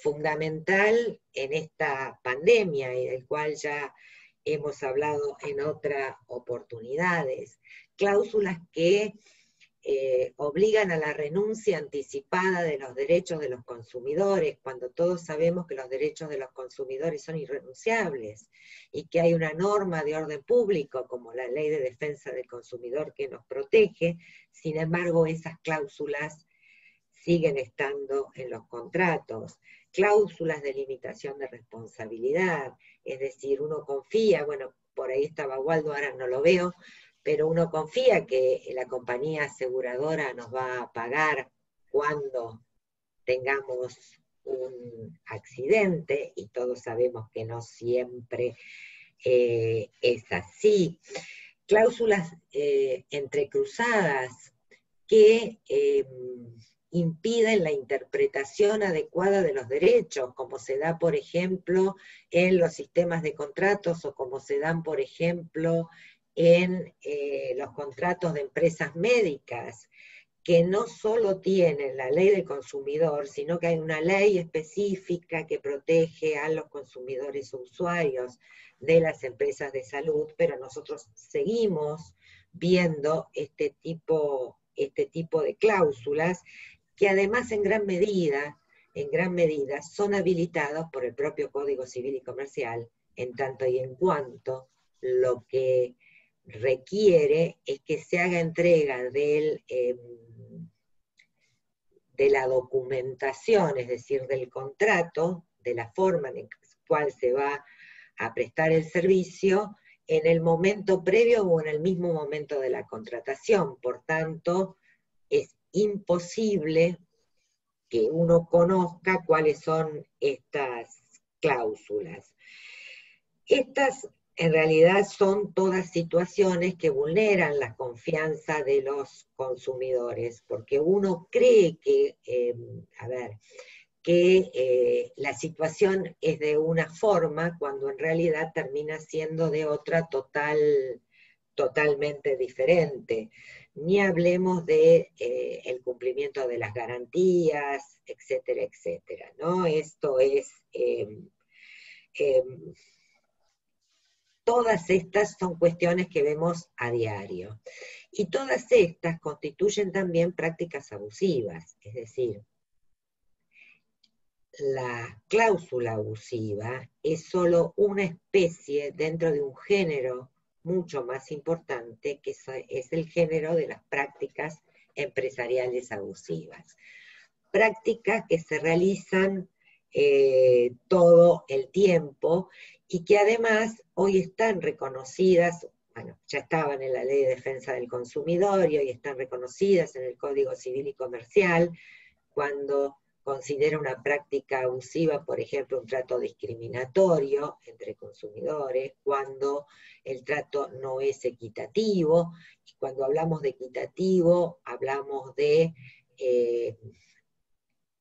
fundamental en esta pandemia y del cual ya hemos hablado en otras oportunidades. Cláusulas que obligan a la renuncia anticipada de los derechos de los consumidores, cuando todos sabemos que los derechos de los consumidores son irrenunciables, y que hay una norma de orden público, como la Ley de Defensa del Consumidor, que nos protege. Sin embargo, esas cláusulas siguen estando en los contratos. Cláusulas de limitación de responsabilidad, es decir, uno confía, bueno, por ahí estaba Waldo, ahora no lo veo, pero uno confía que la compañía aseguradora nos va a pagar cuando tengamos un accidente, y todos sabemos que no siempre es así. Cláusulas entrecruzadas que impiden la interpretación adecuada de los derechos, como se da, por ejemplo, en los sistemas de contratos, o como se dan, por ejemplo, en los contratos de empresas médicas, que no solo tienen la ley del consumidor, sino que hay una ley específica que protege a los consumidores o usuarios de las empresas de salud, pero nosotros seguimos viendo este tipo de cláusulas, que además en gran medida son habilitados por el propio Código Civil y Comercial, en tanto y en cuanto lo que requiere es que se haga entrega de la documentación, es decir, del contrato, de la forma en la cual se va a prestar el servicio, en el momento previo o en el mismo momento de la contratación. Por tanto, es imposible que uno conozca cuáles son estas cláusulas. Estas en realidad son todas situaciones que vulneran la confianza de los consumidores, porque uno cree que, la situación es de una forma, cuando en realidad termina siendo de otra totalmente diferente. Ni hablemos de el cumplimiento de las garantías, etcétera, etcétera, ¿no? Esto es... todas estas son cuestiones que vemos a diario. Y todas estas constituyen también prácticas abusivas, es decir, la cláusula abusiva es solo una especie dentro de un género mucho más importante, que es el género de las prácticas empresariales abusivas. Prácticas que se realizan todo el tiempo y que además hoy están reconocidas, bueno, ya estaban en la Ley de Defensa del Consumidor y hoy están reconocidas en el Código Civil y Comercial, cuando considera una práctica abusiva, por ejemplo, un trato discriminatorio entre consumidores, cuando el trato no es equitativo, y cuando hablamos de equitativo, hablamos de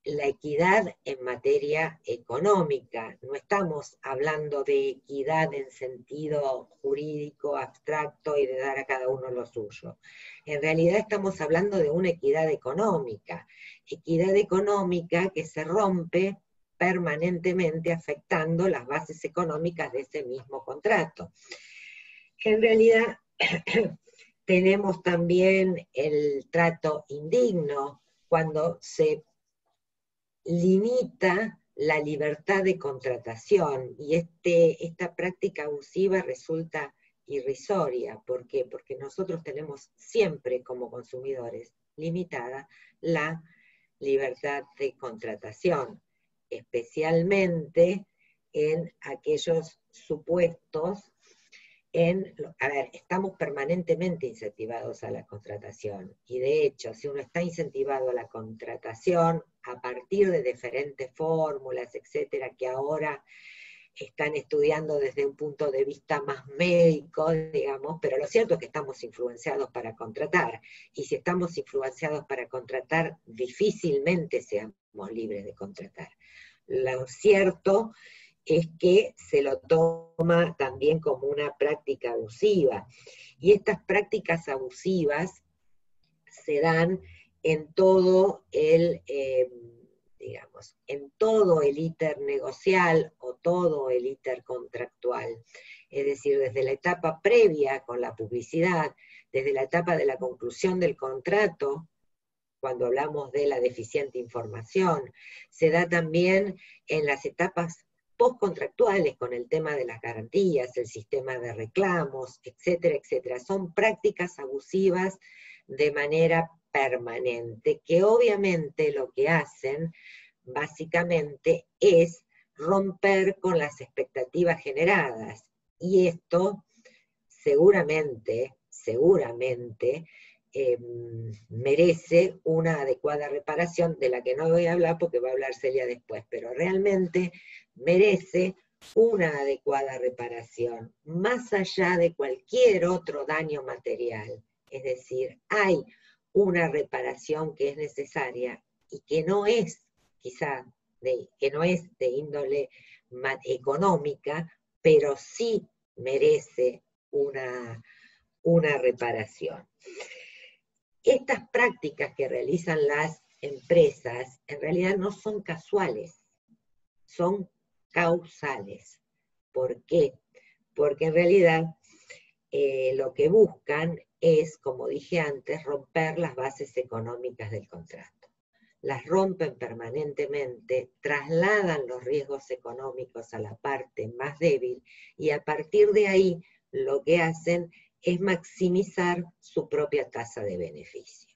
la equidad en materia económica. No estamos hablando de equidad en sentido jurídico, abstracto, y de dar a cada uno lo suyo. En realidad estamos hablando de una equidad económica que se rompe permanentemente, afectando las bases económicas de ese mismo contrato. En realidad tenemos también el trato indigno, cuando se limita la libertad de contratación, y esta práctica abusiva resulta irrisoria. ¿Por qué? Porque nosotros tenemos siempre como consumidores limitada la libertad de contratación, especialmente en aquellos supuestos estamos permanentemente incentivados a la contratación, y de hecho, si uno está incentivado a la contratación a partir de diferentes fórmulas, etcétera, que ahora están estudiando desde un punto de vista más médico, digamos, pero lo cierto es que estamos influenciados para contratar, y si estamos influenciados para contratar, difícilmente seamos libres de contratar. Lo cierto es que se lo toma también como una práctica abusiva, y estas prácticas abusivas se dan en todo el, digamos, en todo el íter negocial o todo el íter contractual. Es decir, desde la etapa previa con la publicidad, desde la etapa de la conclusión del contrato, cuando hablamos de la deficiente información, se da también en las etapas postcontractuales con el tema de las garantías, el sistema de reclamos, etcétera, etcétera. Son prácticas abusivas de manera permanente, que obviamente lo que hacen básicamente es romper con las expectativas generadas. Y esto seguramente merece una adecuada reparación, de la que no voy a hablar porque va a hablar Celia después, pero realmente merece una adecuada reparación, más allá de cualquier otro daño material. Es decir, hay una reparación que es necesaria y que no es, quizá, que no es de índole económica, pero sí merece una reparación. Estas prácticas que realizan las empresas en realidad no son casuales, son causales. ¿Por qué? Porque en realidad lo que buscan es, como dije antes, romper las bases económicas del contrato. Las rompen permanentemente, trasladan los riesgos económicos a la parte más débil y a partir de ahí lo que hacen es maximizar su propia tasa de beneficio.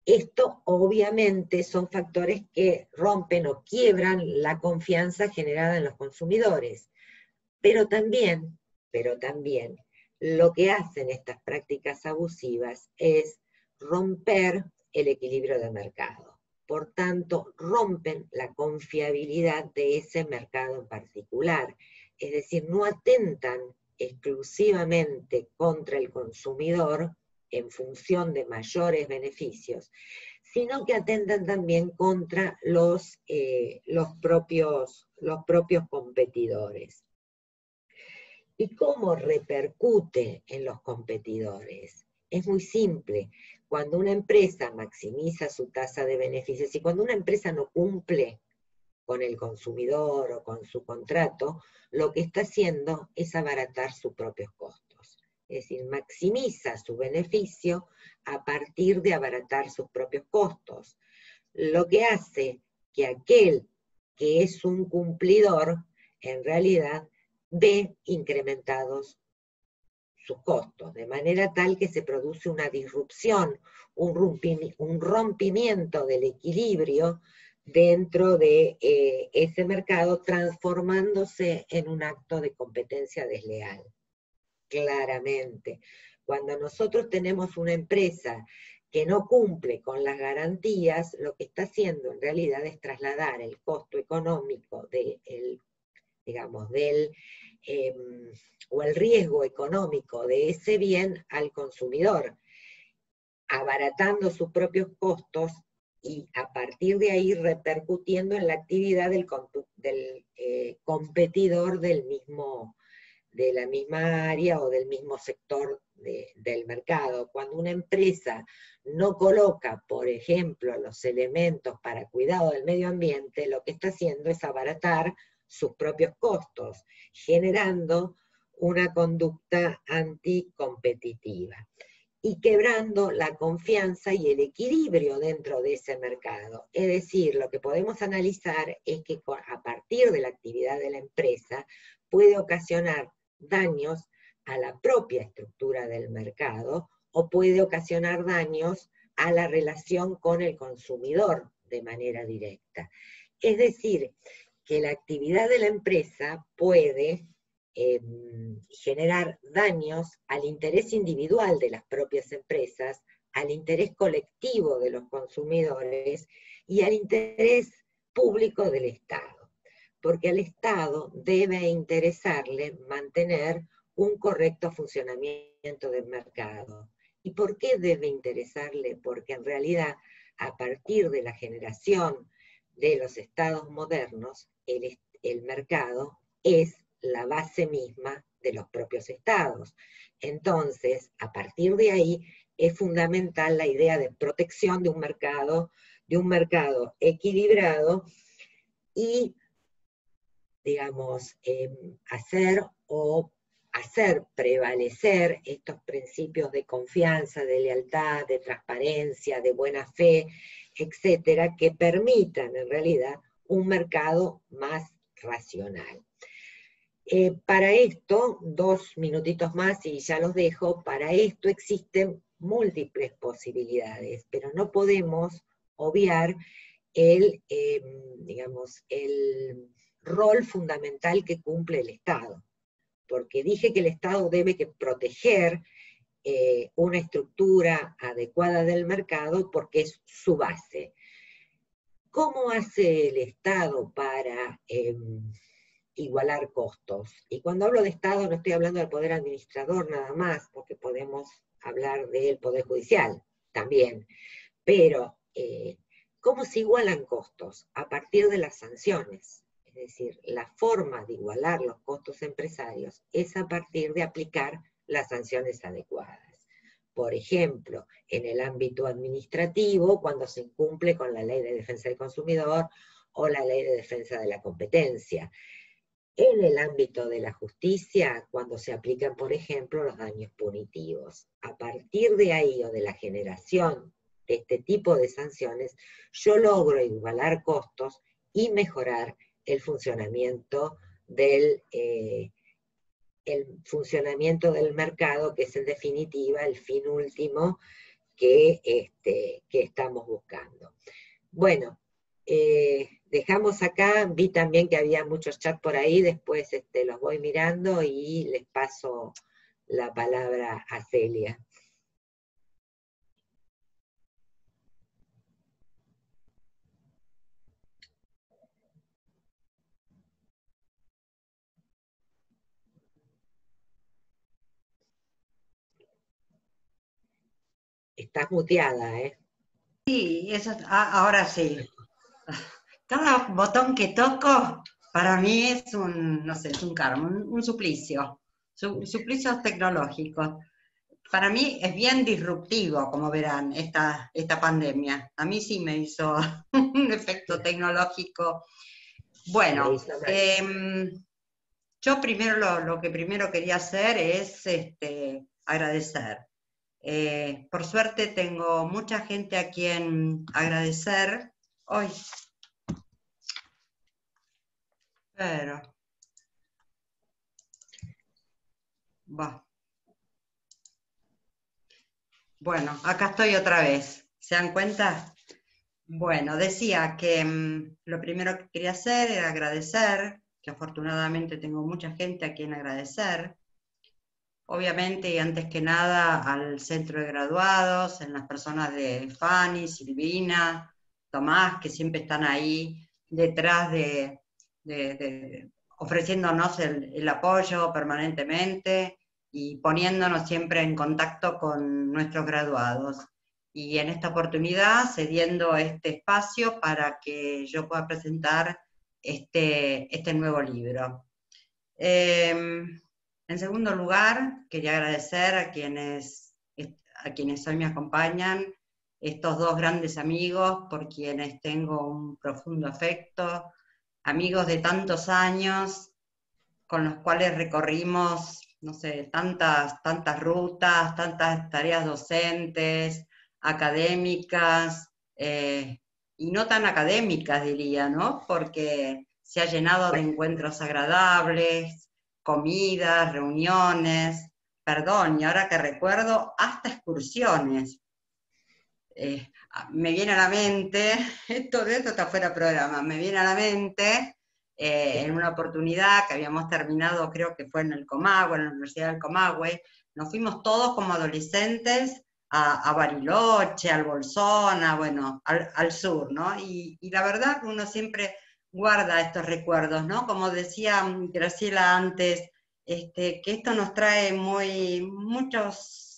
Esto obviamente son factores que rompen o quiebran la confianza generada en los consumidores, pero también lo que hacen estas prácticas abusivas es romper el equilibrio de mercado. Por tanto, rompen la confiabilidad de ese mercado en particular. Es decir, no atentan exclusivamente contra el consumidor en función de mayores beneficios, sino que atentan también contra los propios competidores. ¿Y cómo repercute en los competidores? Es muy simple. Cuando una empresa maximiza su tasa de beneficios y cuando una empresa no cumple con el consumidor o con su contrato, lo que está haciendo es abaratar sus propios costos. Es decir, maximiza su beneficio a partir de abaratar sus propios costos. Lo que hace que aquel que es un cumplidor, en realidad, ve incrementados sus costos, de manera tal que se produce una disrupción, un rompimiento del equilibrio dentro de ese mercado, transformándose en un acto de competencia desleal. Claramente, cuando nosotros tenemos una empresa que no cumple con las garantías, lo que está haciendo en realidad es trasladar el costo económico o el riesgo económico de ese bien al consumidor, abaratando sus propios costos y a partir de ahí repercutiendo en la actividad del competidor de la misma área o del mismo sector del mercado. Cuando una empresa no coloca, por ejemplo, los elementos para cuidado del medio ambiente, lo que está haciendo es abaratar sus propios costos, generando una conducta anticompetitiva y quebrando la confianza y el equilibrio dentro de ese mercado. Es decir, lo que podemos analizar es que a partir de la actividad de la empresa puede ocasionar daños a la propia estructura del mercado o puede ocasionar daños a la relación con el consumidor de manera directa. Es decir, que la actividad de la empresa puede generar daños al interés individual de las propias empresas, al interés colectivo de los consumidores y al interés público del Estado. Porque al Estado debe interesarle mantener un correcto funcionamiento del mercado. ¿Y por qué debe interesarle? Porque en realidad, a partir de la generación de los estados modernos, el mercado es la base misma de los propios estados. Entonces, a partir de ahí, es fundamental la idea de protección de un mercado equilibrado y, digamos, hacer prevalecer estos principios de confianza, de lealtad, de transparencia, de buena fe, etcétera, que permitan en realidad un mercado más racional. Para esto, 2 minutitos más y ya los dejo, para esto existen múltiples posibilidades, pero no podemos obviar digamos, el rol fundamental que cumple el Estado. Porque dije que el Estado debe proteger una estructura adecuada del mercado porque es su base. ¿Cómo hace el Estado para igualar costos? Y cuando hablo de Estado no estoy hablando del poder administrador nada más, porque podemos hablar del poder judicial también. Pero, ¿cómo se igualan costos? A partir de las sanciones. Es decir, la forma de igualar los costos empresarios es a partir de aplicar las sanciones adecuadas. Por ejemplo, en el ámbito administrativo, cuando se incumple con la Ley de Defensa del Consumidor o la Ley de Defensa de la Competencia. En el ámbito de la justicia, cuando se aplican, por ejemplo, los daños punitivos. A partir de ahí, o de la generación de este tipo de sanciones, yo logro igualar costos y mejorar el funcionamiento del mercado, que es en definitiva el fin último que estamos buscando. Bueno, dejamos acá, vi también que había muchos chats por ahí, después los voy mirando y les paso la palabra a Celia. Estás muteada, ¿eh? Sí, ahora sí. Cada botón que toco, para mí es no sé, es un karma, un suplicio, suplicio tecnológico. Para mí es bien disruptivo, como verán, esta pandemia. A mí sí me hizo un efecto tecnológico. Bueno, yo primero lo que primero quería hacer es agradecer. Por suerte tengo mucha gente a quien agradecer. Hoy. Pero. Va. Bueno, acá estoy otra vez. ¿Se dan cuenta? Bueno, decía que lo primero que quería hacer era agradecer, que afortunadamente tengo mucha gente a quien agradecer. Obviamente, y antes que nada, al centro de graduados, en las personas de Fanny, Silvina, Tomás, que siempre están ahí detrás ofreciéndonos el apoyo permanentemente y poniéndonos siempre en contacto con nuestros graduados. Y en esta oportunidad, cediendo este espacio para que yo pueda presentar este nuevo libro. En segundo lugar, quería agradecer a quienes hoy me acompañan, estos dos grandes amigos por quienes tengo un profundo afecto, amigos de tantos años, con los cuales recorrimos, no sé, tantas rutas, tantas tareas docentes, académicas, y no tan académicas, diría, ¿no? Porque se ha llenado de encuentros agradables, comidas, reuniones, perdón, y ahora que recuerdo, hasta excursiones. Me viene a la mente, todo esto está fuera de programa, me viene a la mente en una oportunidad que habíamos terminado, creo que fue en el Comahue, en la Universidad del Comahue, nos fuimos todos como adolescentes a Bariloche, al Bolsón, bueno, al sur, ¿no? Y la verdad que uno siempre guarda estos recuerdos, ¿no? Como decía Graciela antes, que esto nos trae muchos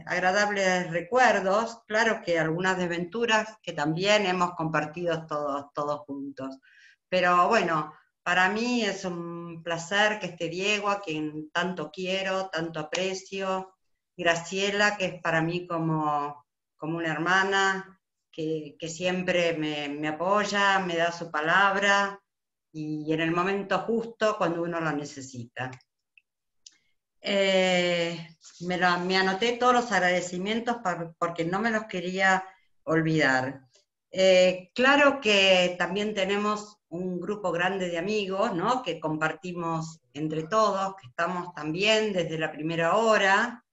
agradables recuerdos, claro que algunas desventuras que también hemos compartido todos juntos. Pero bueno, para mí es un placer que esté Diego, a quien tanto quiero, tanto aprecio, Graciela, que es para mí como una hermana, que siempre me apoya, me da su palabra, y en el momento justo cuando uno lo necesita. Me anoté todos los agradecimientos porque no me los quería olvidar. Claro que también tenemos un grupo grande de amigos, ¿no? Que compartimos entre todos, que estamos también desde la primera hora.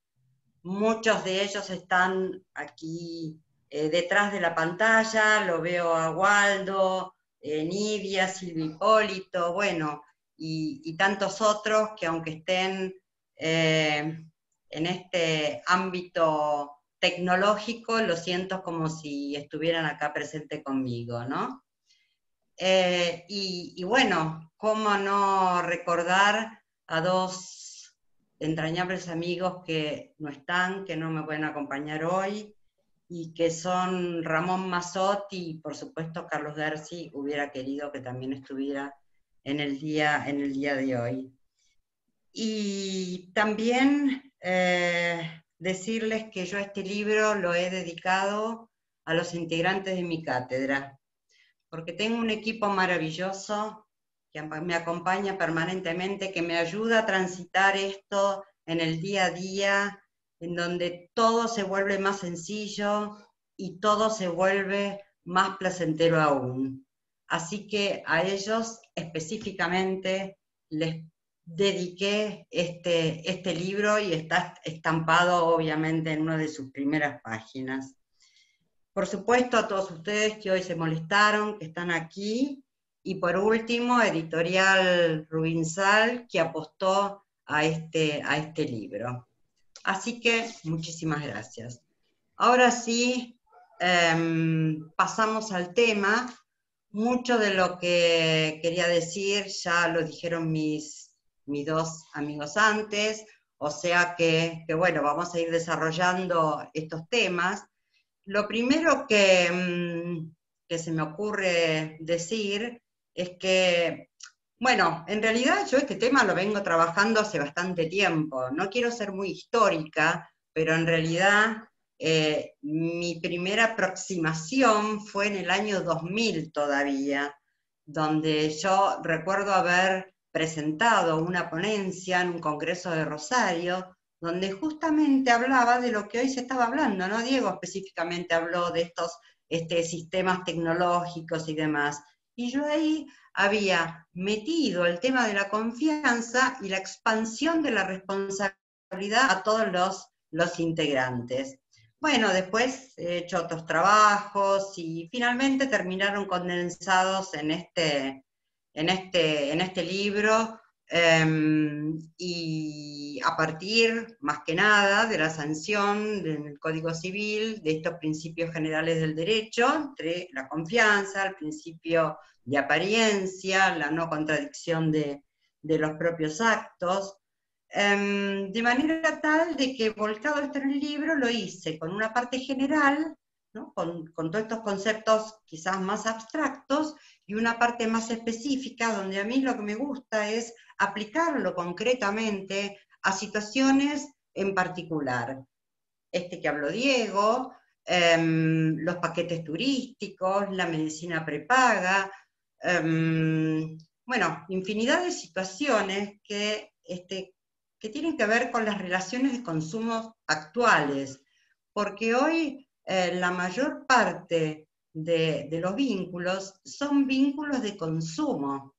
Muchos de ellos están aquí detrás de la pantalla, lo veo a Waldo, Nidia, Silvia Hipólito, bueno, y tantos otros que aunque estén en este ámbito tecnológico, lo siento como si estuvieran acá presentes conmigo, ¿no? Y bueno, cómo no recordar a dos entrañables amigos que no están, que no me pueden acompañar hoy, y que son Ramón Mazzotti y por supuesto Carlos Dersi. Hubiera querido que también estuviera en el día de hoy. Y también decirles que yo este libro lo he dedicado a los integrantes de mi cátedra, porque tengo un equipo maravilloso que me acompaña permanentemente, que me ayuda a transitar esto en el día a día, en donde todo se vuelve más sencillo y todo se vuelve más placentero aún. Así que a ellos específicamente les dediqué este libro, y está estampado obviamente en una de sus primeras páginas. Por supuesto, a todos ustedes que hoy se molestaron, que están aquí, y por último, Editorial Rubinsal, que apostó a este libro. Así que, muchísimas gracias. Ahora sí, pasamos al tema. Mucho de lo que quería decir ya lo dijeron mis dos amigos antes, o sea que bueno, vamos a ir desarrollando estos temas. Lo primero que se me ocurre decir es que, bueno, en realidad yo este tema lo vengo trabajando hace bastante tiempo. No quiero ser muy histórica, pero en realidad mi primera aproximación fue en el año 2000 todavía, donde yo recuerdo haber presentado una ponencia en un congreso de Rosario, donde justamente hablaba de lo que hoy se estaba hablando, ¿no? Diego específicamente habló de estos sistemas tecnológicos y demás. Y yo ahí había metido el tema de la confianza y la expansión de la responsabilidad a todos los integrantes. Bueno, después he hecho otros trabajos y finalmente terminaron condensados en este libro, y a partir, más que nada, de la sanción del Código Civil de estos principios generales del derecho, entre la confianza, el principio de apariencia, la no contradicción de los propios actos, de manera tal de que, volcado esto en el libro, lo hice con una parte general, ¿no? con todos estos conceptos quizás más abstractos, y una parte más específica, donde a mí lo que me gusta es aplicarlo concretamente a situaciones en particular. Que habló Diego, los paquetes turísticos, la medicina prepaga, bueno, infinidad de situaciones que tienen que ver con las relaciones de consumo actuales, porque hoy la mayor parte de los vínculos son vínculos de consumo.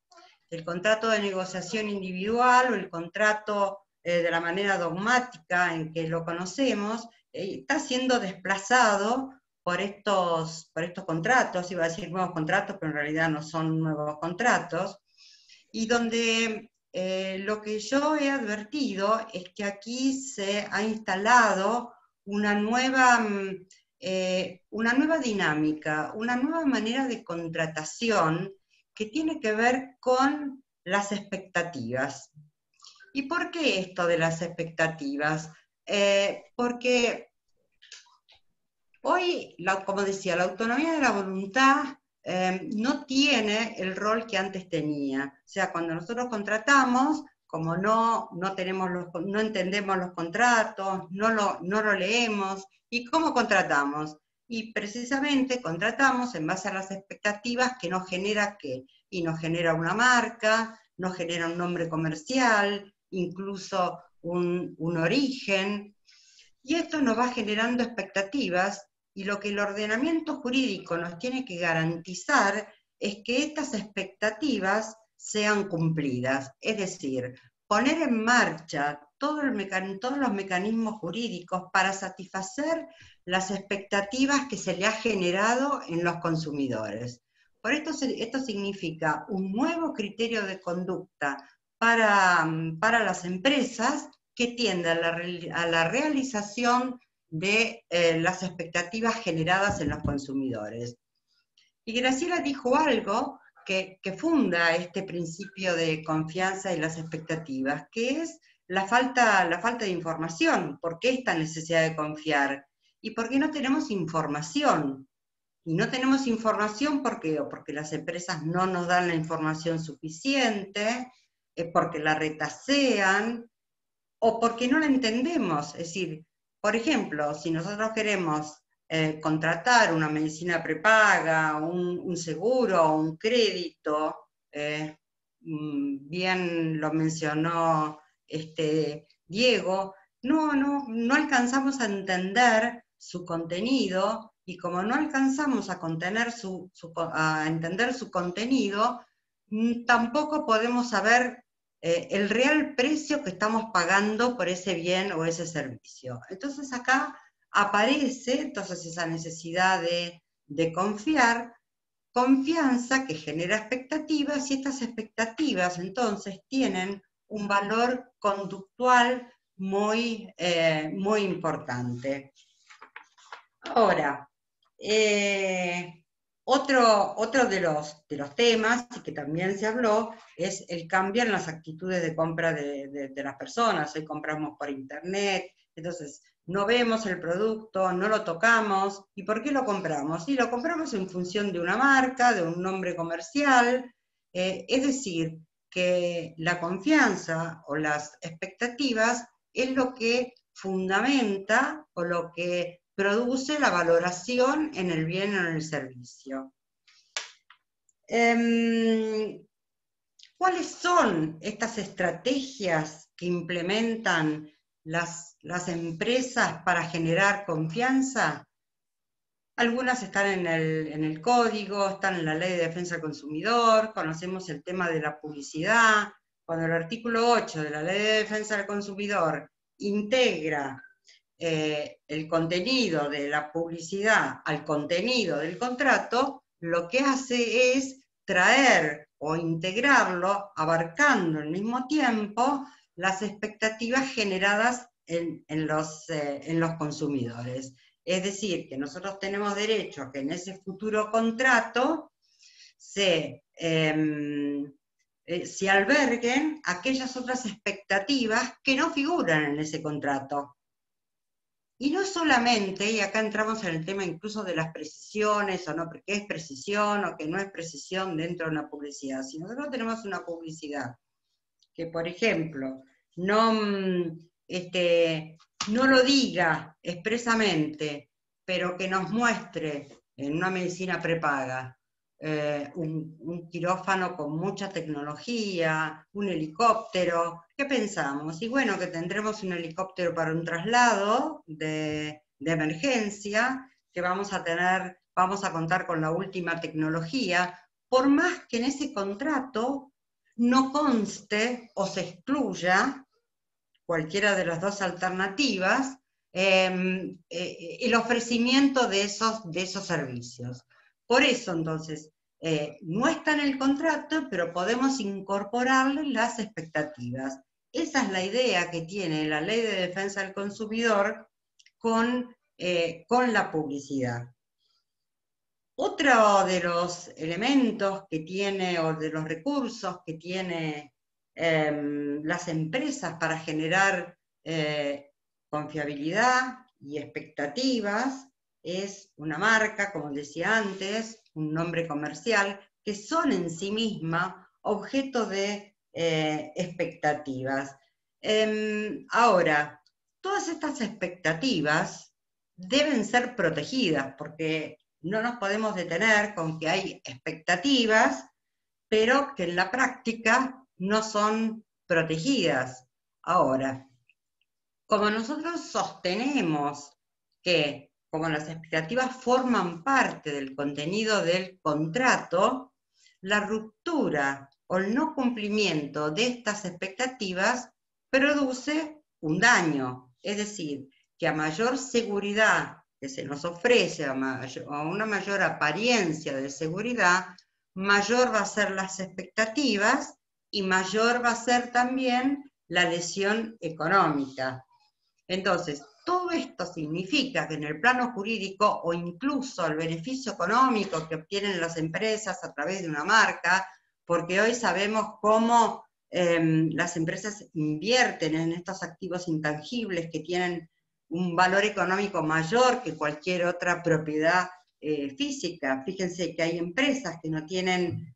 El contrato de negociación individual o el contrato de la manera dogmática en que lo conocemos está siendo desplazado por estos contratos. Iba a decir nuevos contratos, pero en realidad no son nuevos contratos, y donde lo que yo he advertido es que aquí se ha instalado una nueva dinámica, una nueva manera de contratación que tiene que ver con las expectativas. ¿Y por qué esto de las expectativas? Porque hoy, como decía, la autonomía de la voluntad no tiene el rol que antes tenía. O sea, cuando nosotros contratamos, como no entendemos los contratos, no lo leemos, ¿y cómo contratamos? Y precisamente contratamos en base a las expectativas que nos genera qué, y nos genera una marca, nos genera un nombre comercial, incluso un origen, y esto nos va generando expectativas, y lo que el ordenamiento jurídico nos tiene que garantizar es que estas expectativas sean cumplidas, es decir, poner en marcha todos los mecanismos jurídicos para satisfacer las expectativas que se le ha generado en los consumidores. Por esto significa un nuevo criterio de conducta para las empresas que tiende a la realización de las expectativas generadas en los consumidores. Y Graciela dijo algo que funda este principio de confianza y las expectativas, que es la falta de información. ¿Por qué esta necesidad de confiar? ¿Y por qué no tenemos información? Y no tenemos información porque las empresas no nos dan la información suficiente, porque la retasean, o porque no la entendemos. Es decir, por ejemplo, si nosotros queremos contratar una medicina prepaga, un seguro, un crédito, bien lo mencionó Diego, no alcanzamos a entender su contenido, y como no alcanzamos a entender su contenido, tampoco podemos saber el real precio que estamos pagando por ese bien o ese servicio. Entonces acá aparece esa necesidad de confiar, confianza que genera expectativas, y estas expectativas entonces tienen un valor conductual muy importante. Ahora, otro de los temas, y que también se habló, es el cambio en las actitudes de compra de las personas. Hoy compramos por internet, entonces no vemos el producto, no lo tocamos. ¿Y por qué lo compramos? Y lo compramos en función de una marca, de un nombre comercial, es decir, que la confianza o las expectativas es lo que fundamenta o lo que produce la valoración en el bien o en el servicio. ¿Cuáles son estas estrategias que implementan las empresas para generar confianza? Algunas están en el código, están en la Ley de Defensa del Consumidor, conocemos el tema de la publicidad. Cuando el artículo 8 de la Ley de Defensa del Consumidor integra el contenido de la publicidad al contenido del contrato, lo que hace es traer o integrarlo, abarcando al mismo tiempo las expectativas generadas en los consumidores. Es decir, que nosotros tenemos derecho a que en ese futuro contrato se alberguen aquellas otras expectativas que no figuran en ese contrato. Y no solamente, y acá entramos en el tema incluso de las precisiones, o no, qué es precisión o qué no es precisión dentro de una publicidad. Si nosotros tenemos una publicidad que, por ejemplo, no lo diga expresamente, pero que nos muestre en una medicina prepaga un quirófano con mucha tecnología, un helicóptero, ¿qué pensamos? Y bueno, que tendremos un helicóptero para un traslado de emergencia, que vamos a contar con la última tecnología, por más que en ese contrato no conste o se excluya cualquiera de las dos alternativas, el ofrecimiento de esos servicios. Por eso, entonces, no está en el contrato, pero podemos incorporarle las expectativas. Esa es la idea que tiene la Ley de Defensa del Consumidor con la publicidad. Otro de los elementos que tiene, o de los recursos que tiene las empresas para generar confiabilidad y expectativas, es una marca, como decía antes, un nombre comercial, que son en sí misma objeto de expectativas. Ahora, todas estas expectativas deben ser protegidas, porque no nos podemos detener con que hay expectativas, pero que en la práctica no son protegidas. Ahora, como nosotros sostenemos que como las expectativas forman parte del contenido del contrato, la ruptura o el no cumplimiento de estas expectativas produce un daño. Es decir, que a mayor seguridad que se nos ofrece, a una mayor apariencia de seguridad, mayor va a ser las expectativas y mayor va a ser también la lesión económica. Entonces, todo esto significa que en el plano jurídico, o incluso el beneficio económico que obtienen las empresas a través de una marca, porque hoy sabemos cómo las empresas invierten en estos activos intangibles que tienen un valor económico mayor que cualquier otra propiedad física. Fíjense que hay empresas que no tienen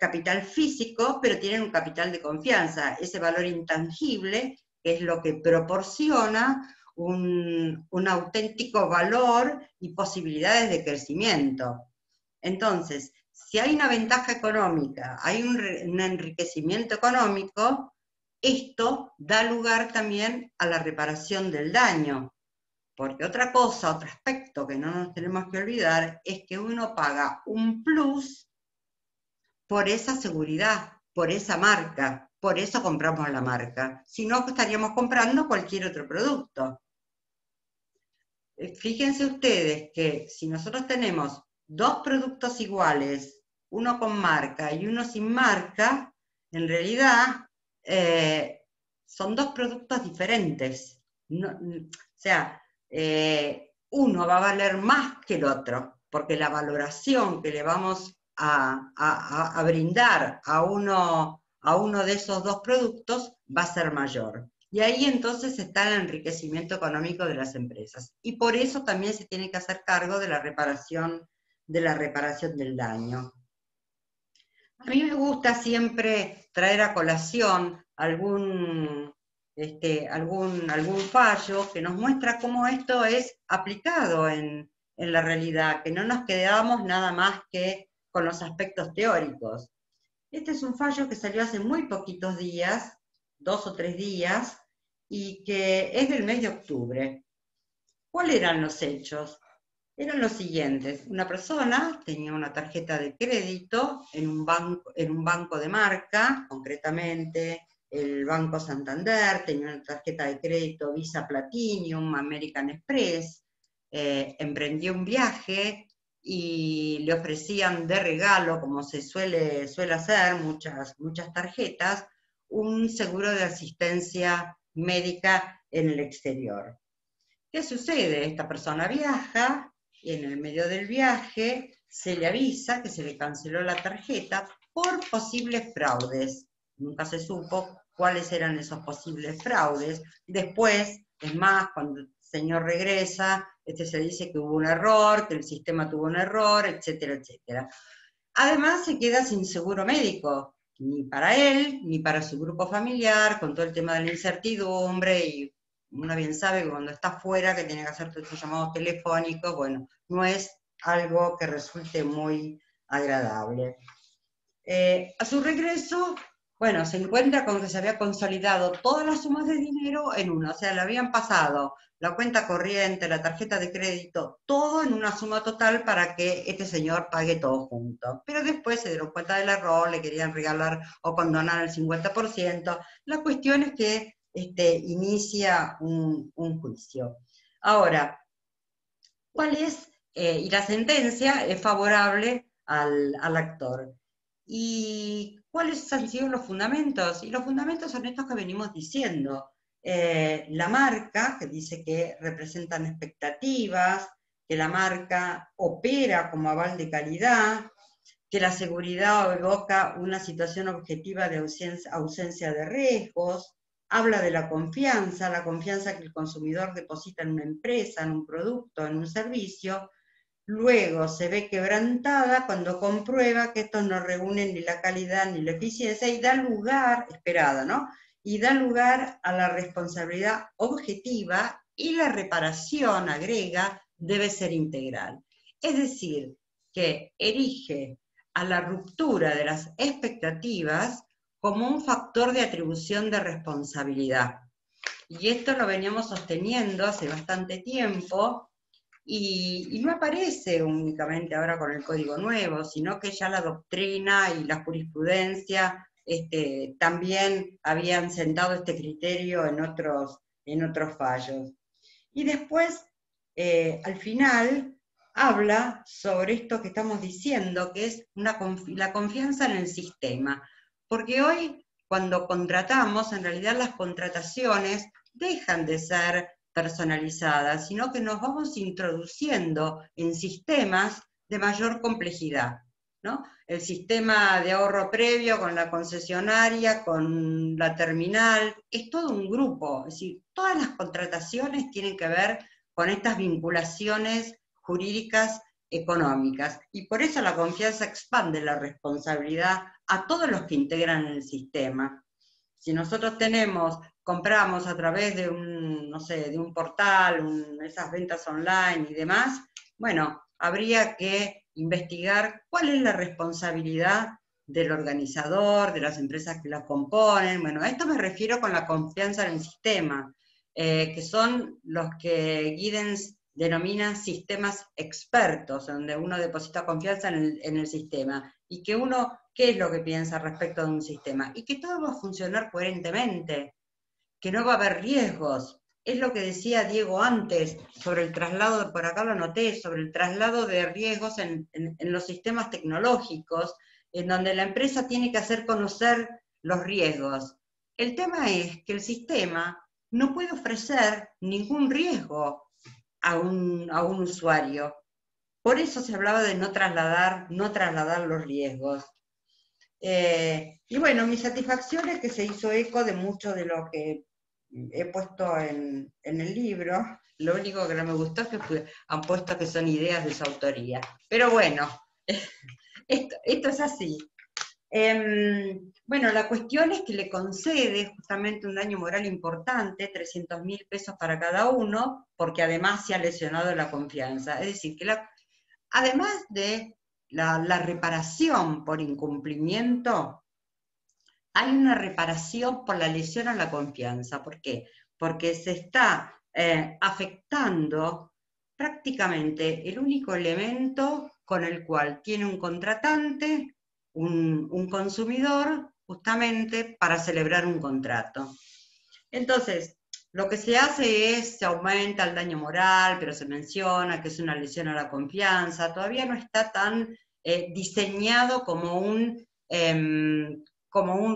capital físico, pero tienen un capital de confianza. Ese valor intangible es lo que proporciona un auténtico valor y posibilidades de crecimiento. Entonces, si hay una ventaja económica, hay un enriquecimiento económico, esto da lugar también a la reparación del daño. Porque otra cosa, otro aspecto que no nos tenemos que olvidar, es que uno paga un plus por esa seguridad, por esa marca. Por eso compramos la marca. Si no, estaríamos comprando cualquier otro producto. Fíjense ustedes que si nosotros tenemos dos productos iguales, uno con marca y uno sin marca, en realidad son dos productos diferentes. No, o sea, uno va a valer más que el otro, porque la valoración que le vamos a brindar a uno de esos dos productos va a ser mayor. Y ahí entonces está el enriquecimiento económico de las empresas. Y por eso también se tiene que hacer cargo de la reparación del daño. A mí me gusta siempre traer a colación algún fallo que nos muestra cómo esto es aplicado en la realidad, que no nos quedamos nada más que con los aspectos teóricos. Este es un fallo que salió hace muy poquitos días, 2 o 3 días, y que es del mes de octubre. ¿Cuáles eran los hechos? Eran los siguientes: una persona tenía una tarjeta de crédito en un banco de marca, concretamente el Banco Santander, tenía una tarjeta de crédito Visa Platinum, American Express, emprendió un viaje y le ofrecían de regalo, como se suele hacer muchas tarjetas, un seguro de asistencia médica en el exterior. ¿Qué sucede? Esta persona viaja y en el medio del viaje se le avisa que se le canceló la tarjeta por posibles fraudes. Nunca se supo cuáles eran esos posibles fraudes. Después, es más, cuando el señor regresa, se dice que hubo un error, que el sistema tuvo un error, etcétera, etcétera. Además, se queda sin seguro médico, ni para él, ni para su grupo familiar, con todo el tema de la incertidumbre, y uno bien sabe que cuando está fuera, que tiene que hacer todos esos llamados telefónicos, bueno, no es algo que resulte muy agradable. A su regreso, bueno, se encuentra con que se había consolidado todas las sumas de dinero en una, o sea, le habían pasado la cuenta corriente, la tarjeta de crédito, todo en una suma total para que este señor pague todo junto. Pero después se dieron cuenta del error, le querían regalar o condonar el 50%. La cuestión es que inicia un juicio. Ahora, ¿cuál es? Y la sentencia es favorable al actor. ¿Y cuáles han sido los fundamentos? Y los fundamentos son estos que venimos diciendo. La marca, que dice que representan expectativas, que la marca opera como aval de calidad, que la seguridad evoca una situación objetiva de ausencia de riesgos, habla de la confianza que el consumidor deposita en una empresa, en un producto, en un servicio, luego se ve quebrantada cuando comprueba que estos no reúnen ni la calidad ni la eficiencia y da lugar, esperada, ¿no? Y da lugar a la responsabilidad objetiva y la reparación, agrega, debe ser integral. Es decir, que erige a la ruptura de las expectativas como un factor de atribución de responsabilidad. Y esto lo veníamos sosteniendo hace bastante tiempo, y no aparece únicamente ahora con el Código Nuevo, sino que ya la doctrina y la jurisprudencia también habían sentado este criterio en otros fallos. Y después, al final, habla sobre esto que estamos diciendo, que es la confianza en el sistema. Porque hoy, cuando contratamos, en realidad las contrataciones dejan de ser personalizadas, sino que nos vamos introduciendo en sistemas de mayor complejidad, ¿no? El sistema de ahorro previo con la concesionaria, con la terminal, es todo un grupo, es decir, todas las contrataciones tienen que ver con estas vinculaciones jurídicas económicas, y por eso la confianza expande la responsabilidad a todos los que integran el sistema. Si nosotros compramos a través de un portal, esas ventas online y demás, bueno, habría que investigar cuál es la responsabilidad del organizador, de las empresas que la componen. Bueno, a esto me refiero con la confianza en el sistema, que son los que Giddens denomina sistemas expertos, donde uno deposita confianza en el sistema, y que uno, ¿qué es lo que piensa respecto de un sistema? Y que todo va a funcionar coherentemente, que no va a haber riesgos. Es lo que decía Diego antes sobre el traslado, por acá lo anoté, sobre el traslado de riesgos en los sistemas tecnológicos, en donde la empresa tiene que hacer conocer los riesgos. El tema es que el sistema no puede ofrecer ningún riesgo a un usuario. Por eso se hablaba de no trasladar los riesgos. Y bueno, mi satisfacción es que se hizo eco de mucho de lo que he puesto en el libro. Lo único que no me gustó es que han puesto que son ideas de su autoría. Pero bueno, esto es así. Bueno, la cuestión es que le concede justamente un daño moral importante, 300.000 pesos para cada uno, porque además se ha lesionado la confianza. Es decir, que además de la reparación por incumplimiento, hay una reparación por la lesión a la confianza. ¿Por qué? Porque se está afectando prácticamente el único elemento con el cual tiene un contratante, un consumidor, justamente para celebrar un contrato. Entonces, lo que se hace es, se aumenta el daño moral, pero se menciona que es una lesión a la confianza. Todavía no está tan diseñado como un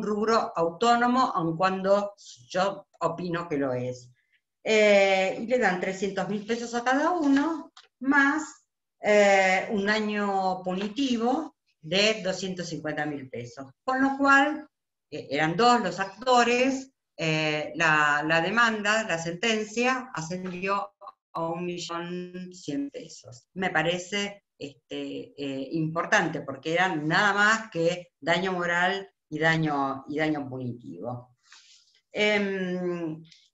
rubro autónomo, aun cuando yo opino que lo es. Y le dan 300.000 pesos a cada uno, más un año punitivo de 250.000 pesos. Con lo cual, eran dos los actores, la demanda, la sentencia, ascendió a 1.100.000 pesos. Me parece importante, porque eran nada más que daño moral y daño punitivo.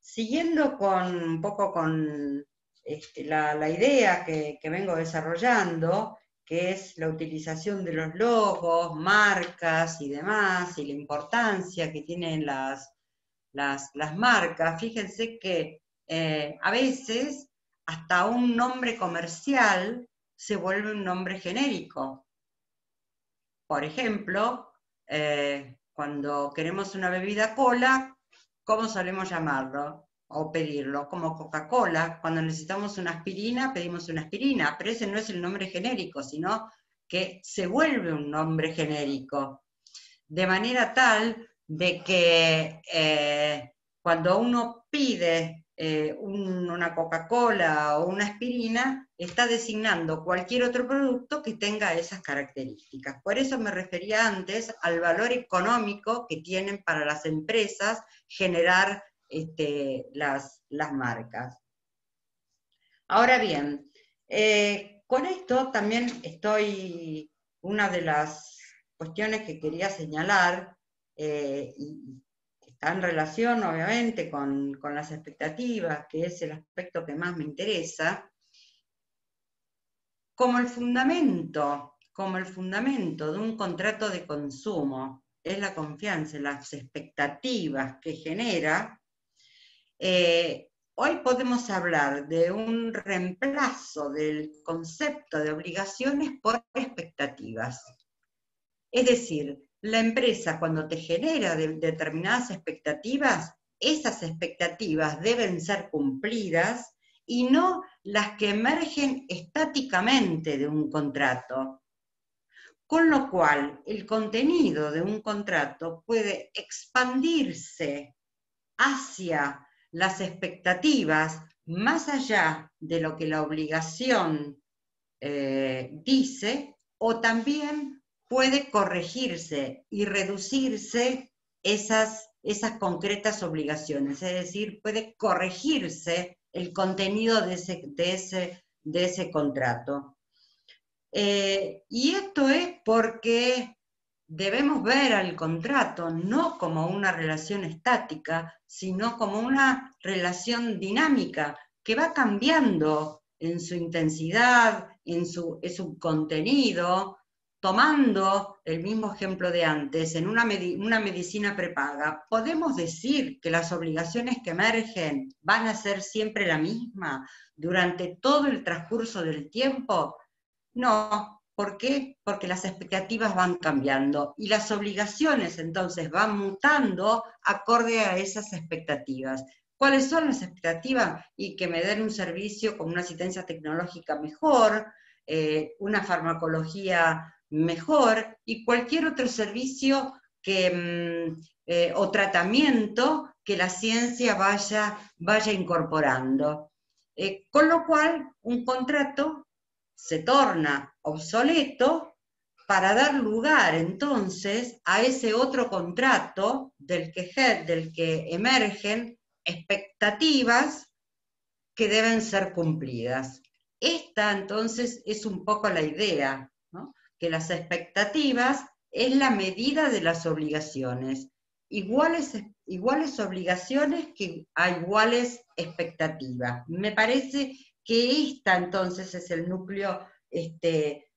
Siguiendo un poco con la idea que vengo desarrollando, que es la utilización de los logos, marcas y demás, y la importancia que tienen las marcas. Fíjense que a veces hasta un nombre comercial se vuelve un nombre genérico. Por ejemplo, cuando queremos una bebida cola, ¿cómo solemos llamarlo? O pedirlo, como Coca-Cola. Cuando necesitamos una aspirina, pedimos una aspirina, pero ese no es el nombre genérico, sino que se vuelve un nombre genérico. De manera tal de que cuando uno pide una Coca-Cola o una aspirina, está designando cualquier otro producto que tenga esas características. Por eso me refería antes al valor económico que tienen para las empresas generar las marcas. Ahora bien, con esto también una de las cuestiones que quería señalar, y está en relación obviamente con las expectativas, que es el aspecto que más me interesa, como el fundamento de un contrato de consumo es la confianza, las expectativas que genera, hoy podemos hablar de un reemplazo del concepto de obligaciones por expectativas. Es decir, la empresa cuando te genera determinadas expectativas, esas expectativas deben ser cumplidas y no las que emergen estáticamente de un contrato. Con lo cual, el contenido de un contrato puede expandirse hacia las expectativas más allá de lo que la obligación dice, o también puede corregirse y reducirse esas concretas obligaciones, es decir, puede corregirse el contenido de ese contrato. Y esto es porque debemos ver al contrato no como una relación estática, sino como una relación dinámica que va cambiando en su intensidad, en su contenido. Tomando el mismo ejemplo de antes, en una medicina prepaga, ¿podemos decir que las obligaciones que emergen van a ser siempre la misma durante todo el transcurso del tiempo? No. ¿Por qué? Porque las expectativas van cambiando y las obligaciones entonces van mutando acorde a esas expectativas. ¿Cuáles son las expectativas? Y que me den un servicio con una asistencia tecnológica mejor, una farmacología mejor y cualquier otro servicio o tratamiento que la ciencia vaya incorporando. Con lo cual, un contrato se torna obsoleto para dar lugar entonces a ese otro contrato del que emergen expectativas que deben ser cumplidas. Esta entonces es un poco la idea, ¿no? Que las expectativas es la medida de las obligaciones. Iguales obligaciones que a iguales expectativas. Me parece que esta entonces es el núcleo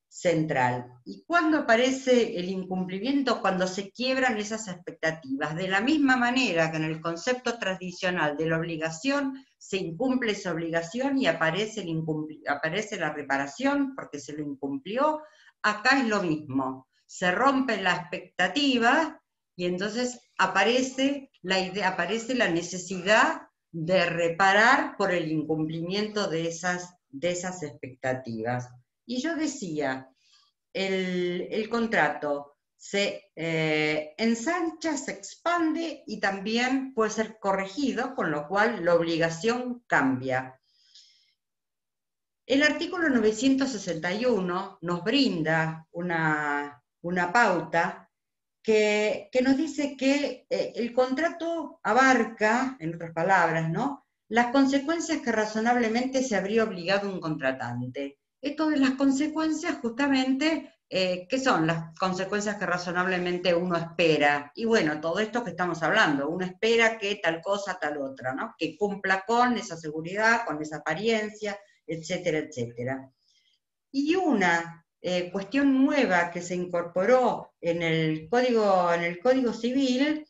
central. ¿Y cuándo aparece el incumplimiento? Cuando se quiebran esas expectativas. De la misma manera que en el concepto tradicional de la obligación se incumple esa obligación y aparece la reparación porque se lo incumplió, acá es lo mismo. Se rompe la expectativa y entonces aparece la necesidad de reparar por el incumplimiento de esas expectativas. Y yo decía, el contrato se ensancha, se expande y también puede ser corregido, con lo cual la obligación cambia. El artículo 961 nos brinda una pauta que nos dice que el contrato abarca, en otras palabras, ¿no?, las consecuencias que razonablemente se habría obligado un contratante. Esto de las consecuencias, justamente, ¿qué son las consecuencias que razonablemente uno espera? Y bueno, todo esto que estamos hablando, uno espera que tal cosa, tal otra, ¿no?, que cumpla con esa seguridad, con esa apariencia, etcétera, etcétera. Y una cuestión nueva que se incorporó en el Código Civil,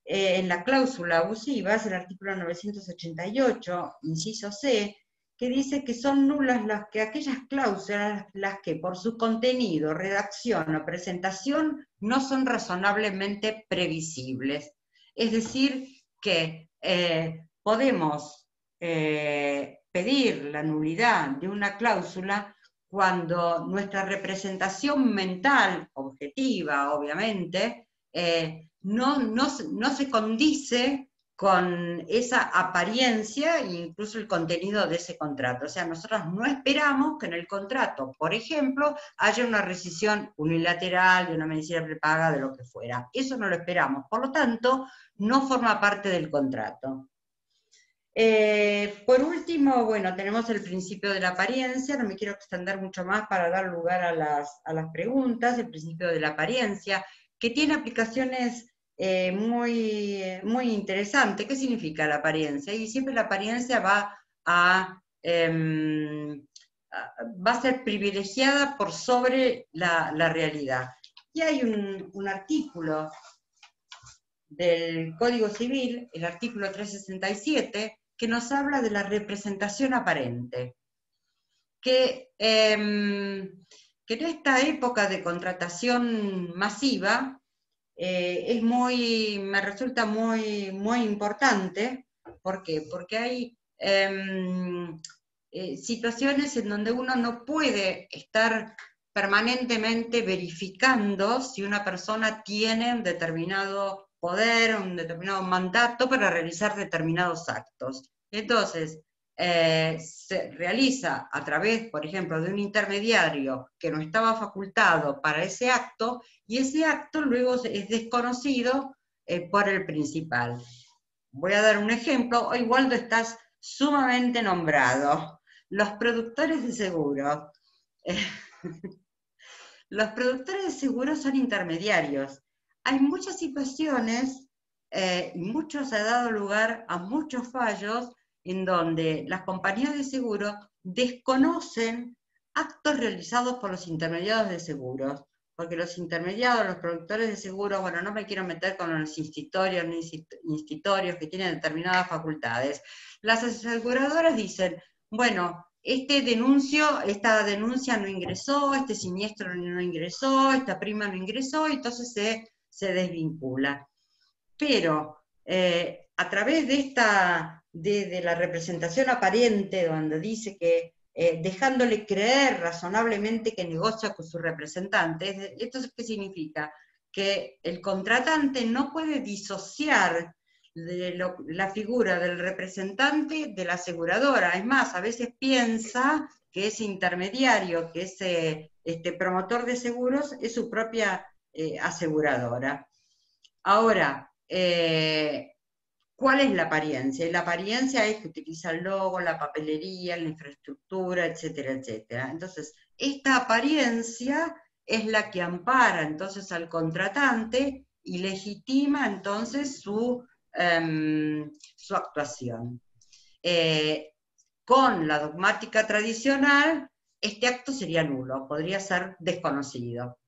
en la cláusula abusiva, es el artículo 988, inciso C, que dice que son nulas aquellas cláusulas las que por su contenido, redacción o presentación no son razonablemente previsibles. Es decir, que podemos pedir la nulidad de una cláusula cuando nuestra representación mental, objetiva obviamente, no se condice con esa apariencia e incluso el contenido de ese contrato. O sea, nosotros no esperamos que en el contrato, por ejemplo, haya una rescisión unilateral de una medicina prepaga, de lo que fuera. Eso no lo esperamos. Por lo tanto, no forma parte del contrato. Por último, bueno, tenemos el principio de la apariencia. No me quiero extender mucho más para dar lugar a las preguntas. El principio de la apariencia, que tiene aplicaciones muy interesantes. ¿Qué significa la apariencia? Y siempre la apariencia va a ser privilegiada por sobre la realidad. Y hay un artículo del Código Civil, el artículo 367, que nos habla de la representación aparente, que en esta época de contratación masiva me resulta muy importante. ¿Por qué? Porque hay situaciones en donde uno no puede estar permanentemente verificando si una persona tiene un determinado poder, un determinado mandato para realizar determinados actos. Entonces, se realiza a través, por ejemplo, de un intermediario que no estaba facultado para ese acto, y ese acto luego es desconocido por el principal. Voy a dar un ejemplo. Hoy, Waldo, estás sumamente nombrado. Los productores de seguros. Los productores de seguros son intermediarios. Hay muchas situaciones, y muchos ha dado lugar a muchos fallos en donde las compañías de seguro desconocen actos realizados por los intermediarios de seguros, porque los intermediarios, los productores de seguros, bueno, no me quiero meter con los institutorios que tienen determinadas facultades. Las aseguradoras dicen, bueno, esta denuncia no ingresó, este siniestro no ingresó, esta prima no ingresó, y entonces se desvincula. Pero a través de la representación aparente, donde dice que dejándole creer razonablemente que negocia con su representante, ¿esto qué significa? Que el contratante no puede disociar la figura del representante de la aseguradora. Es más, a veces piensa que ese intermediario, que ese promotor de seguros, es su propia aseguradora. Ahora, ¿cuál es la apariencia? La apariencia es que utiliza el logo, la papelería, la infraestructura, etcétera, etcétera. Entonces, esta apariencia es la que ampara entonces al contratante y legitima entonces su actuación. Con la dogmática tradicional, este acto sería nulo, podría ser desconocido.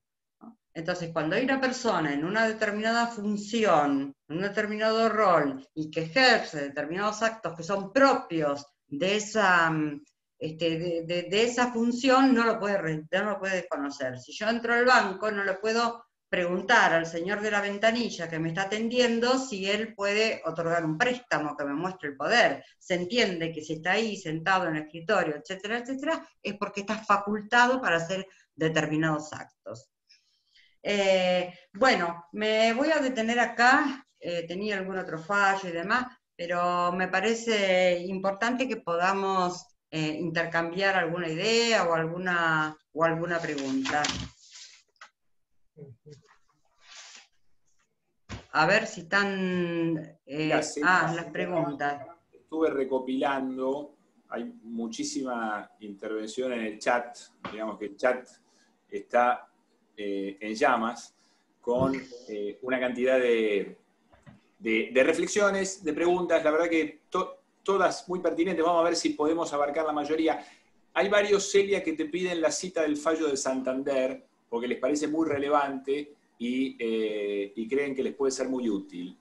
Entonces, cuando hay una persona en una determinada función, en un determinado rol, y que ejerce determinados actos que son propios de esa, de esa función, no lo puede desconocer. Si yo entro al banco, no le puedo preguntar al señor de la ventanilla que me está atendiendo si él puede otorgar un préstamo que me muestre el poder. Se entiende que si está ahí sentado en el escritorio, etcétera, etcétera, es porque está facultado para hacer determinados actos. Bueno, me voy a detener acá. Tenía algún otro fallo y demás, pero me parece importante que podamos intercambiar alguna idea o alguna pregunta. A ver si están... las preguntas. Estuve recopilando, hay muchísima intervención en el chat, digamos que el chat está en llamas, con una cantidad de reflexiones, de preguntas, la verdad que todas muy pertinentes. Vamos a ver si podemos abarcar la mayoría. Hay varios, Celia, que te piden la cita del fallo de Santander, porque les parece muy relevante y creen que les puede ser muy útil.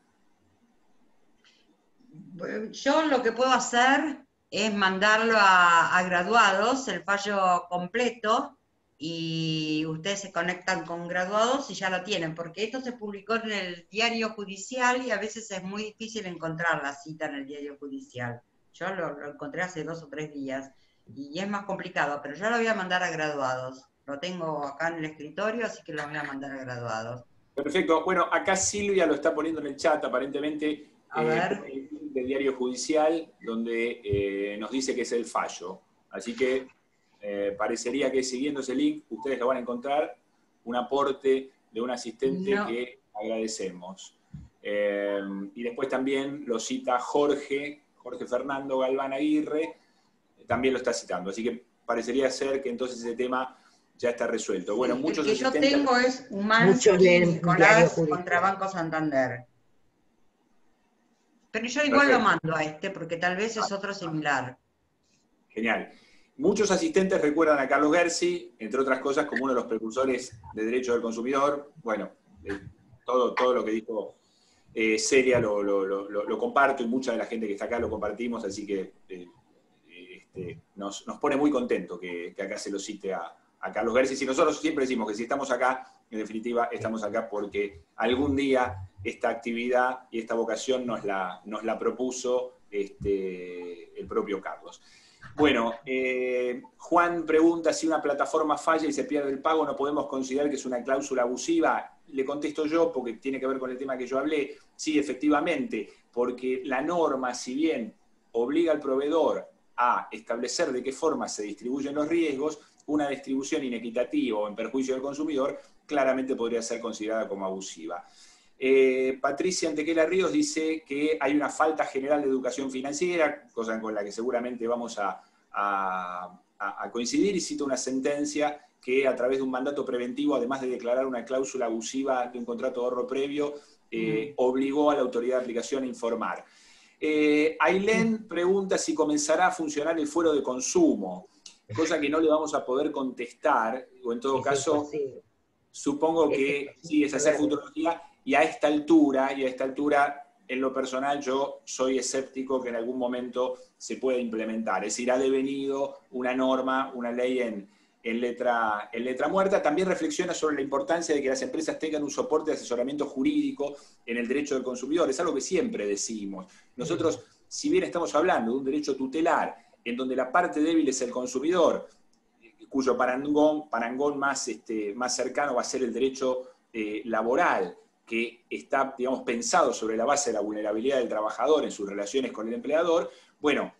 Yo lo que puedo hacer es mandarlo a graduados, el fallo completo, y ustedes se conectan con graduados y ya lo tienen, porque esto se publicó en el diario judicial y a veces es muy difícil encontrar la cita en el diario judicial. Yo lo encontré hace 2 o 3 días y es más complicado, pero yo lo voy a mandar a graduados. Lo tengo acá en el escritorio, así que lo voy a mandar a graduados. Perfecto. Bueno, acá Silvia lo está poniendo en el chat, aparentemente A ver. del diario judicial, donde nos dice que es el fallo. Así que parecería que siguiendo ese link, ustedes lo van a encontrar, un aporte de un asistente que agradecemos. Y después también lo cita Jorge Fernando Galván Aguirre, también lo está citando. Así que parecería ser que entonces ese tema ya está resuelto. Bueno, muchos el que yo asistentes... tengo es Umansky Nicolás contra Banco Santander. Pero yo igual lo mando a este, porque tal vez es otro similar. Genial. Muchos asistentes recuerdan a Carlos Gersi, entre otras cosas, como uno de los precursores de derecho del consumidor. Bueno, todo lo que dijo Celia lo comparto, y mucha de la gente que está acá lo compartimos, así que nos pone muy contento que acá se lo cite a Carlos Gersi. Y nosotros siempre decimos que si estamos acá, en definitiva, estamos acá porque algún día esta actividad y esta vocación nos la propuso el propio Carlos. Bueno, Juan pregunta si una plataforma falla y se pierde el pago, ¿no podemos considerar que es una cláusula abusiva? Le contesto yo, porque tiene que ver con el tema que yo hablé. Sí, efectivamente, porque la norma, si bien obliga al proveedor a establecer de qué forma se distribuyen los riesgos, una distribución inequitativa o en perjuicio del consumidor claramente podría ser considerada como abusiva. Patricia Antequera Ríos dice que hay una falta general de educación financiera, cosa con la que seguramente vamos a coincidir, y cita una sentencia que a través de un mandato preventivo, además de declarar una cláusula abusiva de un contrato de ahorro previo, obligó a la autoridad de aplicación a informar. Ailén pregunta si comenzará a funcionar el fuero de consumo, cosa que no le vamos a poder contestar, o en todo caso, supongo que sí, es hacer futurología, y a esta altura, en lo personal, yo soy escéptico que en algún momento se pueda implementar. Es decir, ha devenido una norma, una ley en letra muerta. También reflexiona sobre la importancia de que las empresas tengan un soporte de asesoramiento jurídico en el derecho del consumidor. Es algo que siempre decimos. Nosotros, si bien estamos hablando de un derecho tutelar, en donde la parte débil es el consumidor, cuyo parangón más cercano va a ser el derecho laboral, que está, digamos, pensado sobre la base de la vulnerabilidad del trabajador en sus relaciones con el empleador. Bueno,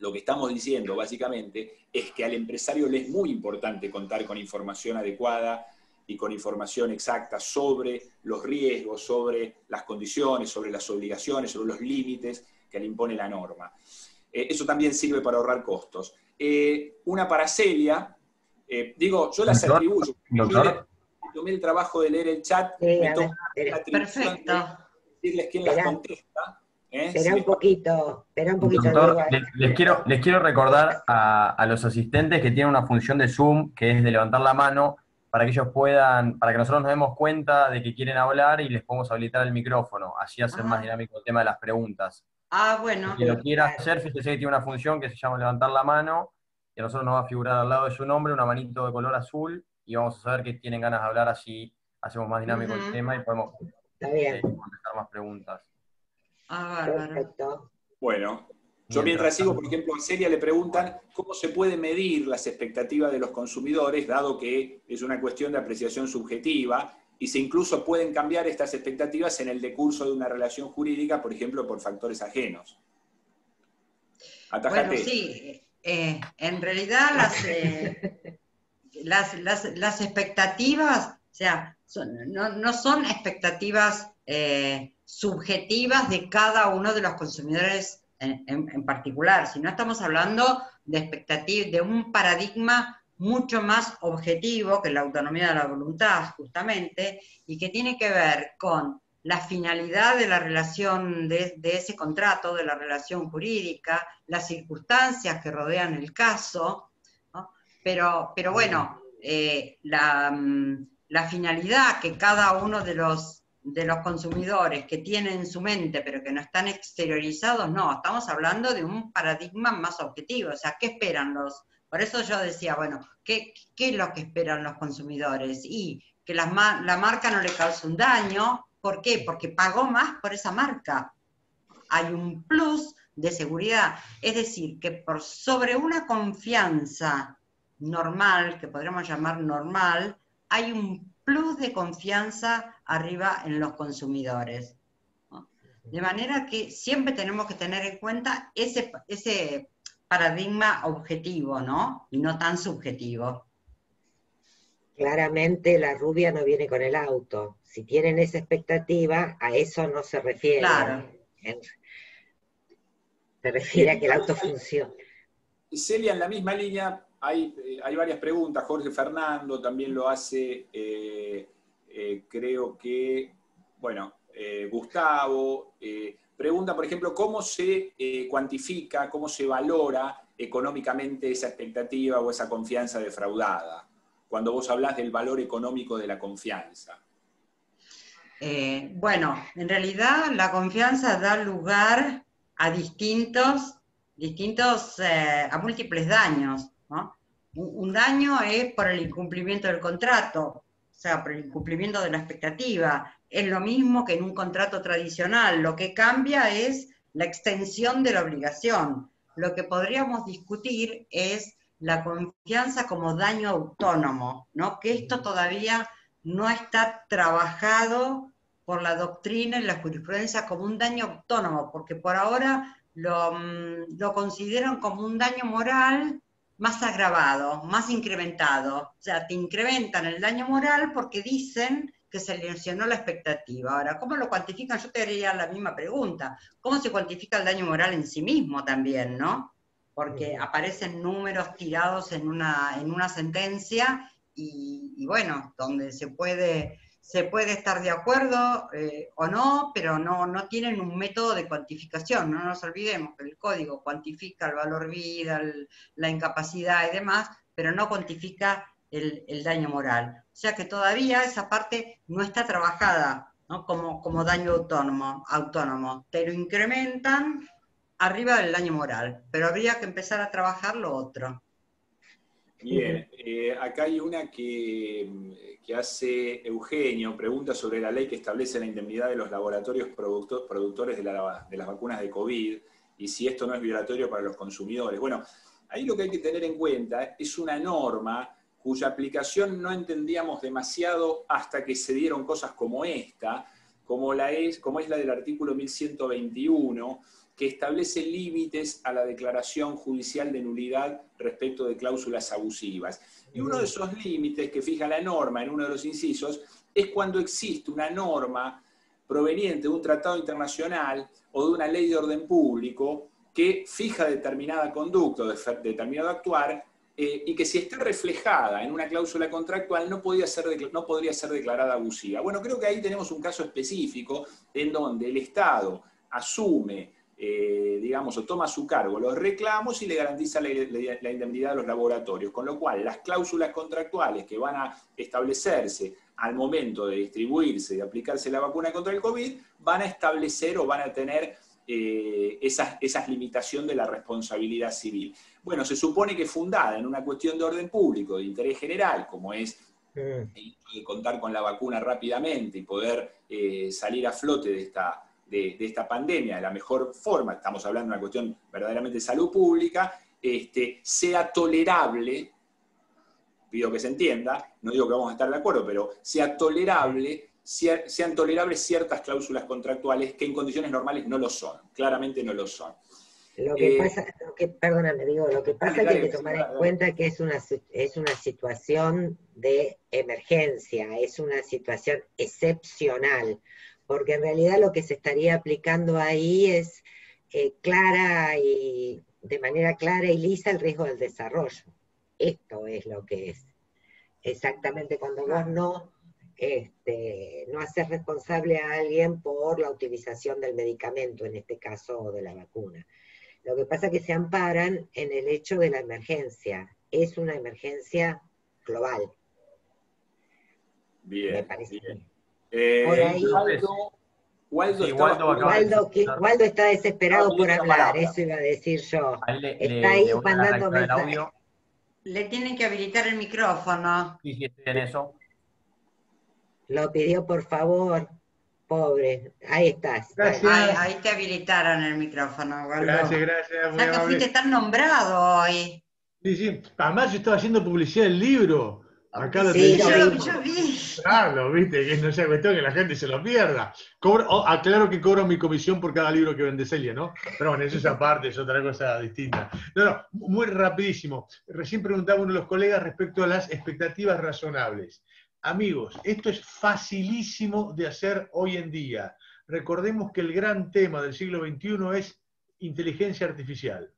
lo que estamos diciendo básicamente es que al empresario le es muy importante contar con información adecuada y con información exacta sobre los riesgos, sobre las condiciones, sobre las obligaciones, sobre los límites que le impone la norma. Eso también sirve para ahorrar costos. Una para Celia, yo las atribuyo. Tomé el trabajo de leer el chat, me tomo la atribución de decirles quién las contesta. Espera un poquito, Doctor, les quiero recordar a los asistentes que tienen una función de Zoom, que es de levantar la mano, para que ellos puedan, para que nosotros nos demos cuenta de que quieren hablar y les podemos habilitar el micrófono, así hacer más dinámico el tema de las preguntas. Bueno. Si lo quiera hacer, fíjese que tiene una función que se llama levantar la mano, y a nosotros nos va a figurar al lado de su nombre una manito de color azul, y vamos a saber que tienen ganas de hablar, así hacemos más dinámico el tema y podemos contestar más preguntas. Perfecto. Bueno, yo mientras sigo, por ejemplo, a Celia le preguntan cómo se puede medir las expectativas de los consumidores, dado que es una cuestión de apreciación subjetiva, y se incluso pueden cambiar estas expectativas en el decurso de una relación jurídica, por ejemplo, por factores ajenos. Atajate. Bueno, sí, en realidad las expectativas, o sea, no son expectativas subjetivas de cada uno de los consumidores en particular, sino estamos hablando de expectativas, de un paradigma mucho más objetivo que la autonomía de la voluntad, justamente, y que tiene que ver con la finalidad de la relación, de ese contrato, de la relación jurídica, las circunstancias que rodean el caso, ¿no? Pero bueno, la finalidad que cada uno de los consumidores que tienen en su mente, pero que no están exteriorizados, no, estamos hablando de un paradigma más objetivo. O sea, ¿qué esperan por eso yo decía, bueno, ¿qué es lo que esperan los consumidores? Y que la marca no le cause un daño. ¿Por qué? Porque pagó más por esa marca. Hay un plus de seguridad. Es decir, que por sobre una confianza normal, que podríamos llamar normal, hay un plus de confianza arriba en los consumidores, ¿no? De manera que siempre tenemos que tener en cuenta ese paradigma objetivo, ¿no? Y no tan subjetivo. Claramente la rubia no viene con el auto. Si tienen esa expectativa, a eso no se refiere. Claro. Se refiere a que el auto funcione. Celia, en la misma línea, hay varias preguntas. Jorge Fernando también lo hace, creo que, bueno, Gustavo. Pregunta, por ejemplo, ¿cómo se cuantifica, cómo se valora económicamente esa expectativa o esa confianza defraudada? Cuando vos hablás del valor económico de la confianza. Bueno, en realidad la confianza da lugar a a múltiples daños, ¿no? Un daño es por el incumplimiento del contrato, o sea, por el incumplimiento de la expectativa. Es lo mismo que en un contrato tradicional. Lo que cambia es la extensión de la obligación. Lo que podríamos discutir es la confianza como daño autónomo, ¿no? Que esto todavía no está trabajado por la doctrina y la jurisprudencia como un daño autónomo, porque por ahora lo consideran como un daño moral más agravado, más incrementado. O sea, te incrementan el daño moral porque dicen que se lesionó la expectativa. Ahora, ¿cómo lo cuantifican? Yo te haría la misma pregunta. ¿Cómo se cuantifica el daño moral en sí mismo también, no? Porque aparecen números tirados en una sentencia y bueno, donde se puede estar de acuerdo o no, pero no tienen un método de cuantificación. No nos olvidemos que el código cuantifica el valor vida, la incapacidad y demás, pero no cuantifica el daño moral. O sea que todavía esa parte no está trabajada, ¿no? como daño autónomo. Te lo incrementan arriba del daño moral, pero habría que empezar a trabajar lo otro. Bien, acá hay una que hace Eugenio, pregunta sobre la ley que establece la indemnidad de los laboratorios productores de las vacunas de COVID, y si esto no es violatorio para los consumidores. Bueno, ahí lo que hay que tener en cuenta es una norma cuya aplicación no entendíamos demasiado hasta que se dieron cosas como esta, como es la del artículo 1121, que establece límites a la declaración judicial de nulidad respecto de cláusulas abusivas. Y uno de esos límites que fija la norma en uno de los incisos es cuando existe una norma proveniente de un tratado internacional o de una ley de orden público que fija determinada conducta, determinado actuar, y que si está reflejada en una cláusula contractual no podría ser declarada abusiva. Bueno, creo que ahí tenemos un caso específico en donde el Estado asume, digamos, o toma a su cargo los reclamos y le garantiza la indemnidad a los laboratorios, con lo cual las cláusulas contractuales que van a establecerse al momento de distribuirse y aplicarse la vacuna contra el COVID van a establecer o van a tener esas limitaciones de la responsabilidad civil. Bueno, se supone que fundada en una cuestión de orden público, de interés general, como es el hecho de contar con la vacuna rápidamente y poder salir a flote de esta pandemia de la mejor forma, estamos hablando de una cuestión verdaderamente de salud pública, sea tolerable, pido que se entienda, no digo que vamos a estar de acuerdo, pero sean tolerables ciertas cláusulas contractuales que en condiciones normales no lo son, claramente no lo son. Lo que pasa que hay que tomar en cuenta que es una situación de emergencia, es una situación excepcional, porque en realidad lo que se estaría aplicando ahí es de manera clara y lisa el riesgo del desarrollo. Esto es lo que es. Exactamente cuando vos no haces responsable a alguien por la utilización del medicamento, en este caso, o de la vacuna. Lo que pasa es que se amparan en el hecho de la emergencia. Es una emergencia global. Bien, me parece. Bien. Por ahí, Waldo está desesperado por hablar, eso iba a decir yo. Está ahí mandando mensajes. Le tienen que habilitar el micrófono. Sí, estoy en eso. Lo pidió por favor, pobre. Ahí estás. Ahí te habilitaron el micrófono, Waldo. Gracias. O sea que fuiste tan nombrado hoy. Sí. Además yo estaba haciendo publicidad del libro. Acá lo Sí, tenemos. Yo vi. Claro, viste, que no sea cuestión que la gente se lo pierda. Aclaro que cobro mi comisión por cada libro que vende Celia, ¿no? Pero bueno, eso es aparte, es otra cosa distinta. No, muy rapidísimo. Recién preguntaba uno de los colegas respecto a las expectativas razonables. Amigos, esto es facilísimo de hacer hoy en día. Recordemos que el gran tema del siglo XXI es inteligencia artificial.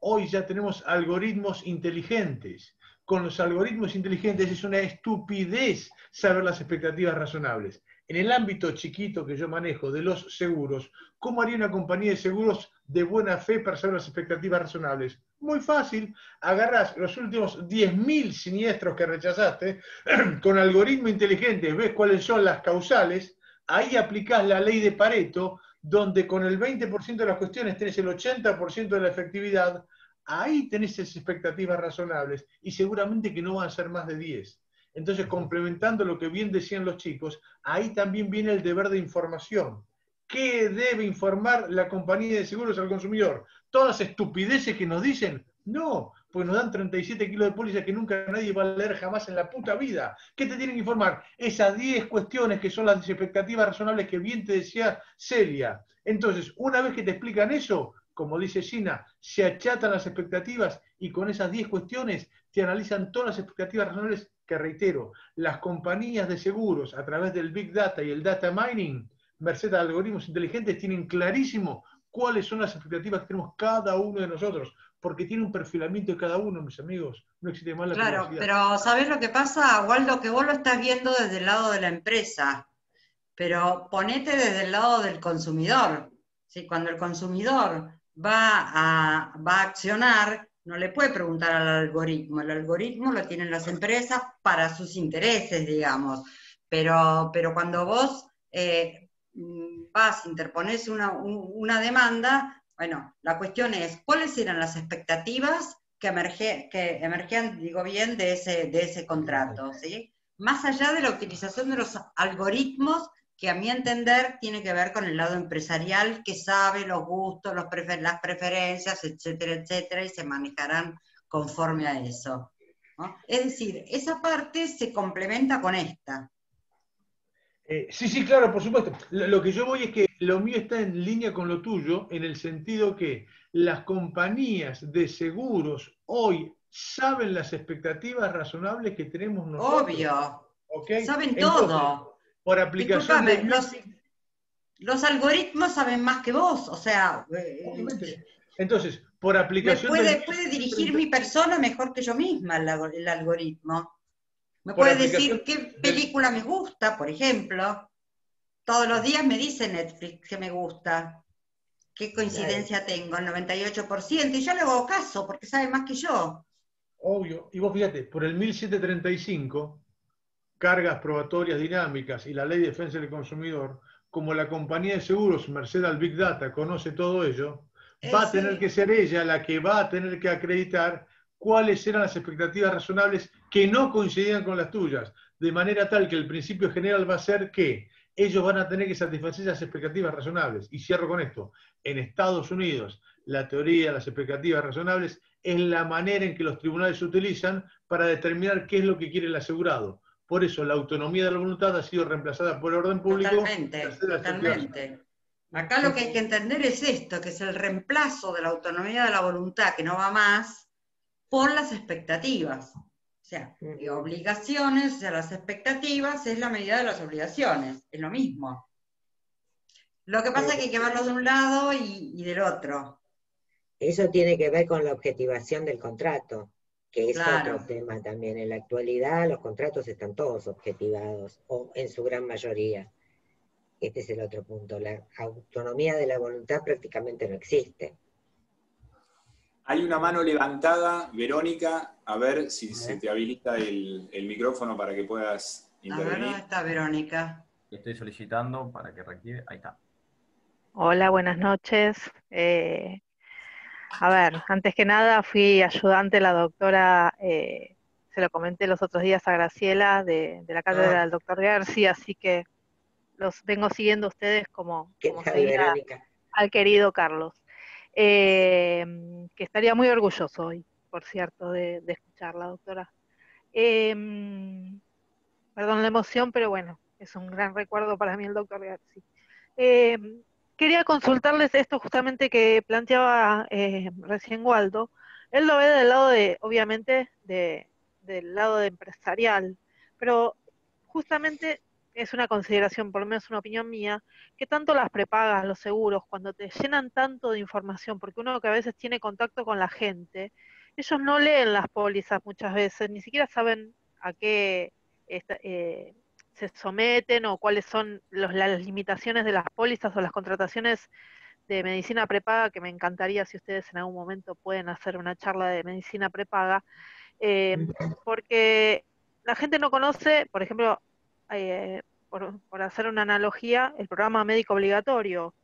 Hoy ya tenemos algoritmos inteligentes. Con los algoritmos inteligentes es una estupidez saber las expectativas razonables. En el ámbito chiquito que yo manejo de los seguros, ¿cómo haría una compañía de seguros de buena fe para saber las expectativas razonables? Muy fácil, agarrás los últimos 10.000 siniestros que rechazaste, con algoritmo inteligente ves cuáles son las causales, ahí aplicás la ley de Pareto, donde con el 20% de las cuestiones tenés el 80% de la efectividad, ahí tenés esas expectativas razonables y seguramente que no van a ser más de 10. Entonces, complementando lo que bien decían los chicos, ahí también viene el deber de información. ¿Qué debe informar la compañía de seguros al consumidor? ¿Todas las estupideces que nos dicen? No, pues nos dan 37 kilos de póliza que nunca nadie va a leer jamás en la puta vida. ¿Qué te tienen que informar? Esas 10 cuestiones que son las expectativas razonables que bien te decía Celia. Entonces, una vez que te explican eso, como dice Gina, se achatan las expectativas y con esas 10 cuestiones te analizan todas las expectativas razonables que, reitero, las compañías de seguros a través del Big Data y el Data Mining, merced a algoritmos inteligentes, tienen clarísimo cuáles son las expectativas que tenemos cada uno de nosotros, porque tiene un perfilamiento de cada uno, mis amigos. No existe más la Claro, privacidad. pero ¿sabés lo que pasa, Waldo? Que vos lo estás viendo desde el lado de la empresa, pero ponete desde el lado del consumidor. ¿Sí? Cuando el consumidor va a accionar, no le puede preguntar al algoritmo. El algoritmo lo tienen las empresas para sus intereses, digamos. Pero cuando vos interponés una demanda, bueno, la cuestión es, ¿cuáles eran las expectativas que emergían, digo bien, de ese contrato? ¿Sí? Más allá de la utilización de los algoritmos, que a mi entender tiene que ver con el lado empresarial, que sabe los gustos, las preferencias, etcétera, etcétera, y se manejarán conforme a eso, ¿no? Es decir, esa parte se complementa con esta. Sí, claro, por supuesto. Lo que yo voy es que lo mío está en línea con lo tuyo, en el sentido que las compañías de seguros hoy saben las expectativas razonables que tenemos nosotros. Obvio. ¿Okay? Saben Entonces, todo. por aplicación Discúlpame, de... los algoritmos saben más que vos, o sea, Obviamente. Entonces, por aplicación del... puede dirigir mi persona mejor que yo misma el algoritmo. Me Por puede aplicación decir qué película me gusta, por ejemplo. Todos los días me dice Netflix que me gusta. ¿Qué coincidencia tengo? El 98%. Y yo le hago caso porque sabe más que yo. Obvio. Y vos fíjate, por el 1735, cargas probatorias dinámicas y la ley de defensa del consumidor, como la compañía de seguros, merced al Big Data, conoce todo ello, va a tener Sí. que ser ella la que va a tener que acreditar cuáles eran las expectativas razonables que no coincidían con las tuyas, de manera tal que el principio general va a ser que ellos van a tener que satisfacer esas expectativas razonables. Y cierro con esto. En Estados Unidos, la teoría de las expectativas razonables es la manera en que los tribunales se utilizan para determinar qué es lo que quiere el asegurado. Por eso la autonomía de la voluntad ha sido reemplazada por el orden público. Totalmente. Acá lo que hay que entender es esto, que es el reemplazo de la autonomía de la voluntad, que no va más, por las expectativas. O sea, obligaciones, o sea, las expectativas es la medida de las obligaciones, es lo mismo. Lo que pasa es que hay que verlo de un lado y del otro. Eso tiene que ver con la objetivación del contrato, que es Claro. otro tema también. En la actualidad los contratos están todos objetivados, o en su gran mayoría. Este es el otro punto. La autonomía de la voluntad prácticamente no existe. Hay una mano levantada, Verónica, a ver si se te habilita el micrófono para que puedas intervenir. A ver, ¿dónde está Verónica? Estoy solicitando para que reactive. Ahí está. Hola, buenas noches. A ver, antes que nada fui ayudante de la doctora, se lo comenté los otros días a Graciela de la cátedra del doctor Gersi, así que los vengo siguiendo a ustedes como seguía al querido Carlos, que estaría muy orgulloso hoy, por cierto, de escucharla, doctora. Perdón la emoción, pero bueno, es un gran recuerdo para mí el doctor García. Quería consultarles esto justamente que planteaba recién Waldo. Él lo ve del lado de, obviamente, del lado de empresarial, pero justamente es una consideración, por lo menos una opinión mía, que tanto las prepagas, los seguros, cuando te llenan tanto de información, porque uno que a veces tiene contacto con la gente, ellos no leen las pólizas muchas veces, ni siquiera saben a qué se someten o cuáles son las limitaciones de las pólizas o las contrataciones de medicina prepaga, que me encantaría si ustedes en algún momento pueden hacer una charla de medicina prepaga, porque la gente no conoce, por ejemplo, por hacer una analogía, el programa médico obligatorio.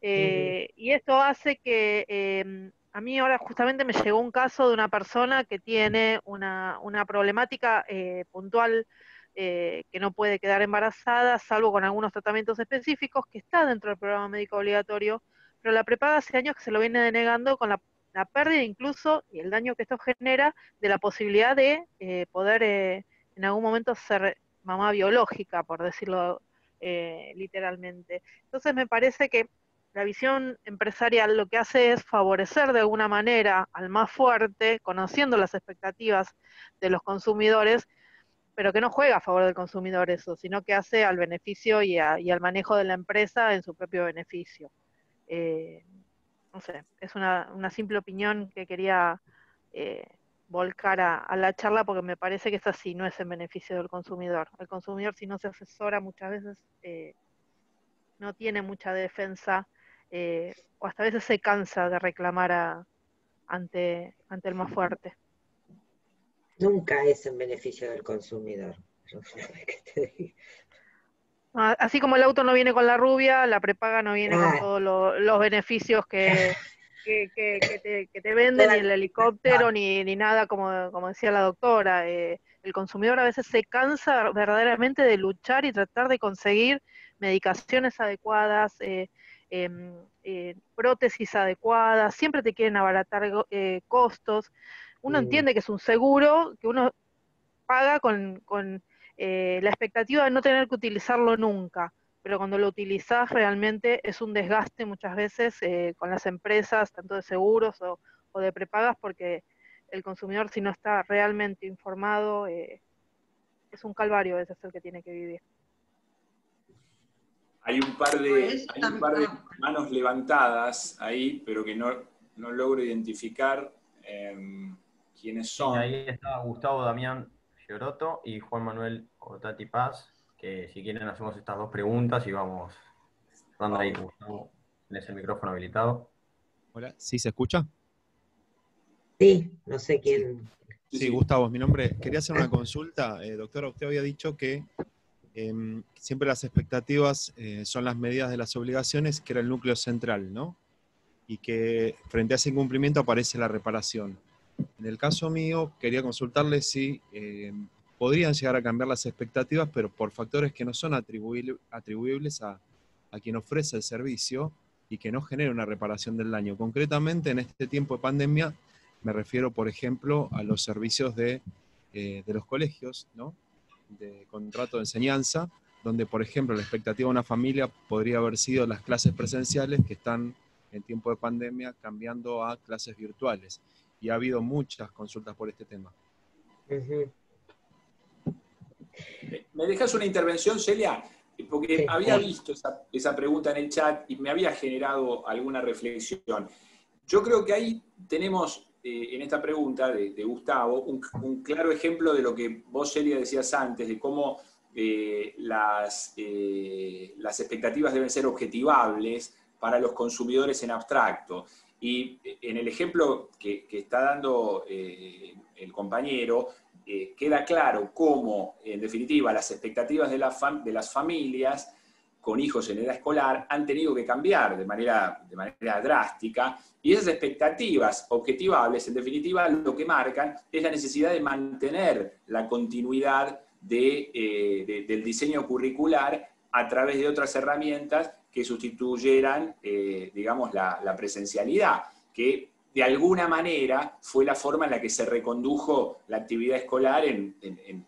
Y esto hace que a mí ahora justamente me llegó un caso de una persona que tiene una problemática puntual, que no puede quedar embarazada, salvo con algunos tratamientos específicos, que está dentro del programa médico obligatorio, pero la prepaga hace años que se lo viene denegando con la pérdida incluso, y el daño que esto genera, de la posibilidad de poder en algún momento ser mamá biológica, por decirlo literalmente. Entonces me parece que la visión empresarial lo que hace es favorecer de alguna manera al más fuerte, conociendo las expectativas de los consumidores, pero que no juega a favor del consumidor eso, sino que hace al beneficio y al manejo de la empresa en su propio beneficio. No sé, es una simple opinión que quería volcar a la charla, porque me parece que es así, no es en beneficio del consumidor. El consumidor, si no se asesora, muchas veces no tiene mucha defensa, o hasta a veces se cansa de reclamar ante el más fuerte. Nunca es en beneficio del consumidor. ¿Qué te digo? Así como el auto no viene con la rubia, la prepaga no viene con todos los beneficios que te venden, ni el helicóptero, ni nada, como decía la doctora. El consumidor a veces se cansa verdaderamente de luchar y tratar de conseguir medicaciones adecuadas, prótesis adecuadas, siempre te quieren abaratar costos. Uno entiende que es un seguro que uno paga con la expectativa de no tener que utilizarlo nunca, pero cuando lo utilizás realmente es un desgaste muchas veces con las empresas, tanto de seguros o de prepagas, porque el consumidor, si no está realmente informado, es un calvario ese es el que tiene que vivir. Hay un par de manos levantadas ahí, pero que no logro identificar quiénes son. Sí, ahí está Gustavo Damián Fioroto y Juan Manuel Otati Paz, que si quieren hacemos estas dos preguntas y vamos dando ahí. Gustavo, tienes el micrófono habilitado. Hola, ¿sí se escucha? Sí, no sé quién. Sí, Gustavo, es mi nombre. Quería hacer una consulta. Doctora, usted había dicho que siempre las expectativas son las medidas de las obligaciones, que era el núcleo central, ¿no? Y que frente a ese incumplimiento aparece la reparación. En el caso mío, quería consultarle si podrían llegar a cambiar las expectativas, pero por factores que no son atribuibles a quien ofrece el servicio y que no genere una reparación del daño. Concretamente, en este tiempo de pandemia, me refiero, por ejemplo, a los servicios de los colegios, ¿no? De contrato de enseñanza, donde, por ejemplo, la expectativa de una familia podría haber sido las clases presenciales, que están en tiempo de pandemia cambiando a clases virtuales. Y ha habido muchas consultas por este tema. ¿Me dejas una intervención, Celia? Porque Sí. había visto esa pregunta en el chat y me había generado alguna reflexión. Yo creo que ahí tenemos, en esta pregunta de Gustavo, un claro ejemplo de lo que vos, Celia, decías antes, de cómo las expectativas deben ser objetivables para los consumidores en abstracto. Y en el ejemplo que está dando el compañero, queda claro cómo, en definitiva, las expectativas de las familias con hijos en edad escolar han tenido que cambiar de manera drástica, y esas expectativas objetivables, en definitiva, lo que marcan es la necesidad de mantener la continuidad del diseño curricular a través de otras herramientas que sustituyeran, digamos, la presencialidad, que de alguna manera fue la forma en la que se recondujo la actividad escolar en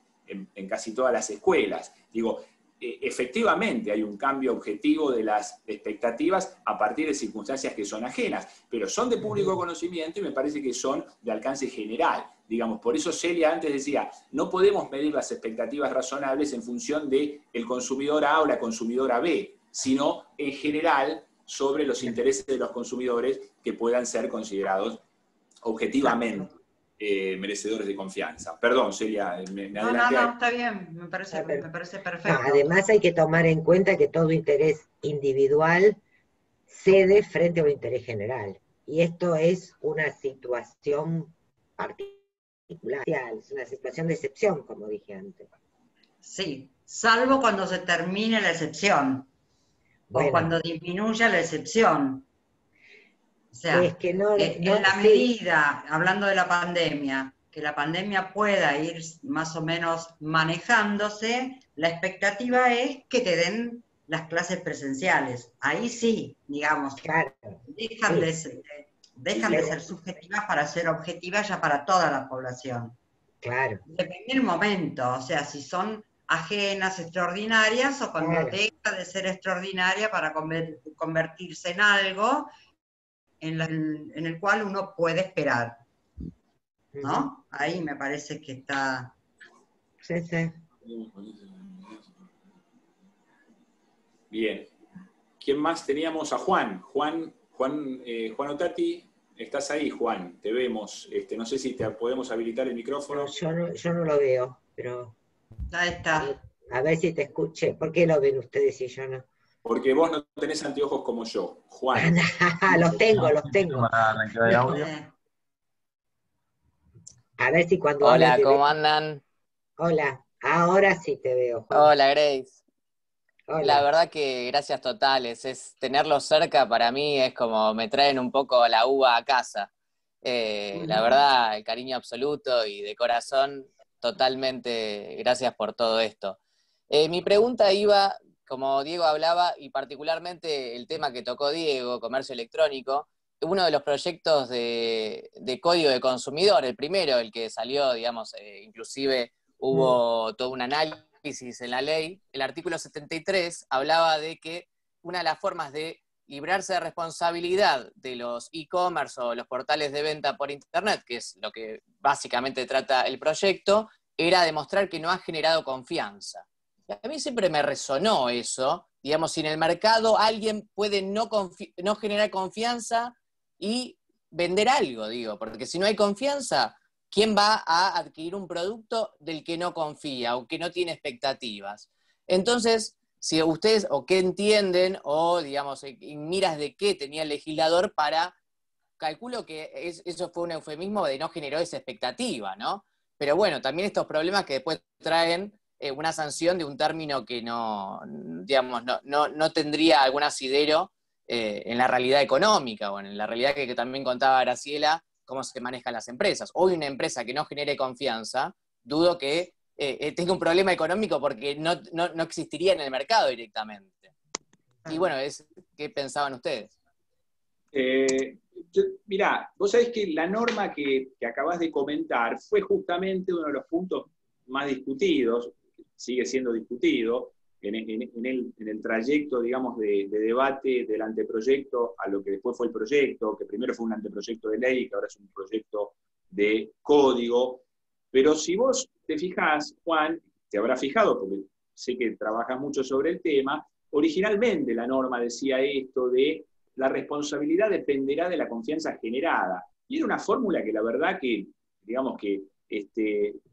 casi todas las escuelas. Digo, efectivamente hay un cambio objetivo de las expectativas a partir de circunstancias que son ajenas, pero son de público conocimiento y me parece que son de alcance general. Digamos, por eso Celia antes decía, no podemos medir las expectativas razonables en función del consumidor A o la consumidora B, sino en general sobre los intereses de los consumidores que puedan ser considerados objetivamente merecedores de confianza. Perdón, Celia, me adelanté. No, está bien, me parece perfecto. Además hay que tomar en cuenta que todo interés individual cede frente a un interés general. Y esto es una situación particular, es una situación de excepción, como dije antes. Sí, salvo cuando se termine la excepción, o cuando disminuya la excepción. O sea, es que en la medida, hablando de la pandemia, que la pandemia pueda ir más o menos manejándose, la expectativa es que te den las clases presenciales. Ahí sí, digamos, claro, dejan de ser subjetivas para ser objetivas ya para toda la población. Claro. Depende del momento, o sea, si son ajenas, extraordinarias, o cuando deja de ser extraordinaria para convertirse en algo en el cual uno puede esperar, ¿no? Ahí me parece que está... Sí. Bien. ¿Quién más teníamos? A Juan. Juan Otati, estás ahí, Juan, te vemos. No sé si te podemos habilitar el micrófono. Yo no lo veo, pero... Ahí está. A ver si te escuché. ¿Por qué lo ven ustedes y yo no? Porque vos no tenés anteojos como yo, Juan. Los tengo. A ver si cuando... Hola, ¿cómo andan? Hola, ahora sí te veo, Juan. Hola, Grace. Hola. La verdad que gracias totales. Tenerlos cerca para mí es como me traen un poco la uva a casa. La verdad, el cariño absoluto y de corazón, totalmente gracias por todo esto. Mi pregunta iba, como Diego hablaba, y particularmente el tema que tocó Diego, comercio electrónico, uno de los proyectos de código de consumidor, el primero, el que salió, digamos, inclusive hubo todo un análisis en la ley, el artículo 73 hablaba de que una de las formas de librarse de responsabilidad de los e-commerce o los portales de venta por internet, que es lo que básicamente trata el proyecto, era demostrar que no ha generado confianza. Y a mí siempre me resonó eso, digamos, si en el mercado alguien puede no generar confianza y vender algo, digo, porque si no hay confianza, ¿quién va a adquirir un producto del que no confía o que no tiene expectativas? Entonces, si ustedes, o qué entienden, o digamos, en miras de qué tenía el legislador para, calculo que eso fue un eufemismo de no generó esa expectativa, ¿no? Pero bueno, también estos problemas que después traen una sanción de un término que no, digamos, no tendría algún asidero en la realidad económica, o en la realidad que también contaba Graciela, cómo se manejan las empresas. Hoy una empresa que no genere confianza, dudo que tenga un problema económico porque no existiría en el mercado directamente. Y bueno, ¿qué pensaban ustedes? Mirá, vos sabés que la norma que acabás de comentar fue justamente uno de los puntos más discutidos, sigue siendo discutido, en el trayecto, digamos, de debate del anteproyecto a lo que después fue el proyecto, que primero fue un anteproyecto de ley, que ahora es un proyecto de código. Pero si vos te fijás, Juan, te habrás fijado, porque sé que trabajas mucho sobre el tema, originalmente la norma decía esto de la responsabilidad dependerá de la confianza generada. Y era una fórmula que la verdad que, digamos que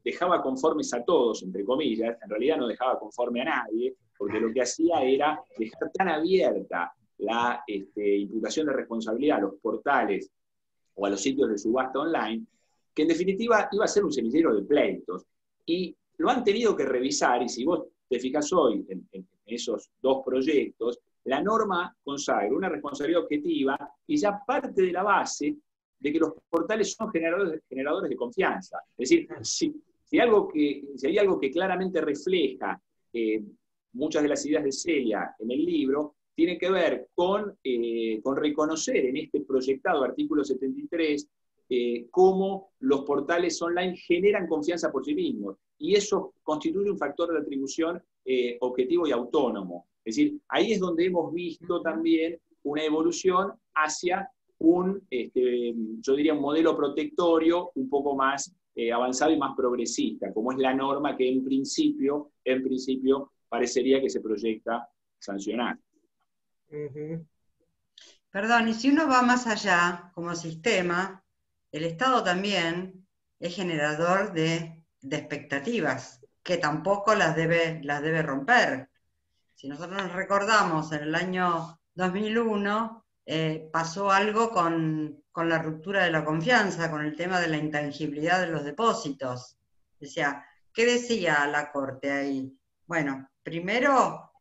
dejaba conformes a todos, entre comillas, en realidad no dejaba conforme a nadie, porque lo que hacía era dejar tan abierta la imputación de responsabilidad a los portales o a los sitios de subasta online, que en definitiva iba a ser un semillero de pleitos. Y lo han tenido que revisar, y si vos te fijas hoy en esos dos proyectos, la norma consagra una responsabilidad objetiva y ya parte de la base de que los portales son generadores de confianza. Es decir, si hay algo que claramente refleja muchas de las ideas de Celia en el libro, tiene que ver con reconocer en este proyectado artículo 73 cómo los portales online generan confianza por sí mismos, y eso constituye un factor de atribución objetivo y autónomo. Es decir, ahí es donde hemos visto también una evolución hacia yo diría un modelo protectorio un poco más avanzado y más progresista, como es la norma que en principio parecería que se proyecta sancionar. Perdón, y si uno va más allá, como sistema, el Estado también es generador de expectativas, que tampoco las debe romper. Si nosotros nos recordamos, en el año 2001 pasó algo con la ruptura de la confianza, con el tema de la intangibilidad de los depósitos. O sea, ¿qué decía la Corte ahí? Bueno, primero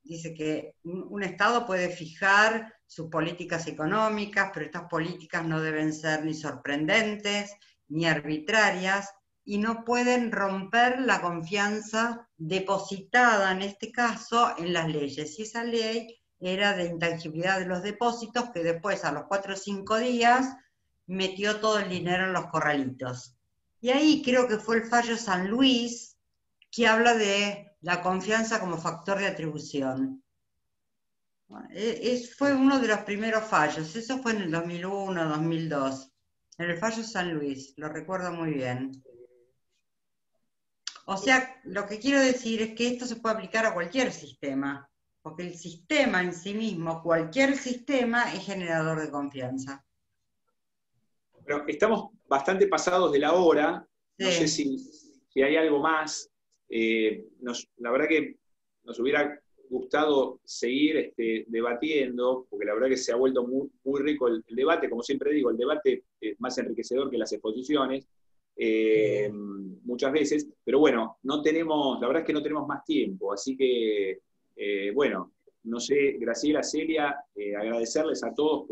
dice que un Estado puede fijar sus políticas económicas, pero estas políticas no deben ser ni sorprendentes ni arbitrarias, y no pueden romper la confianza depositada, en este caso, en las leyes. Y esa ley era de intangibilidad de los depósitos, que después, a los 4 o 5 días, metió todo el dinero en los corralitos. Y ahí creo que fue el fallo San Luis, que habla de la confianza como factor de atribución. Fue uno de los primeros fallos, eso fue en el 2001, 2002, en el fallo San Luis, lo recuerdo muy bien. O sea, lo que quiero decir es que esto se puede aplicar a cualquier sistema, porque el sistema en sí mismo, cualquier sistema, es generador de confianza. Pero estamos bastante pasados de la hora, Sí. No sé si hay algo más. La verdad que nos hubiera gustado seguir debatiendo, porque la verdad que se ha vuelto muy, muy rico el debate. Como siempre digo, el debate es más enriquecedor que las exposiciones, muchas veces, pero bueno, la verdad es que no tenemos más tiempo, así que, bueno, no sé, Graciela, Celia, agradecerles a todos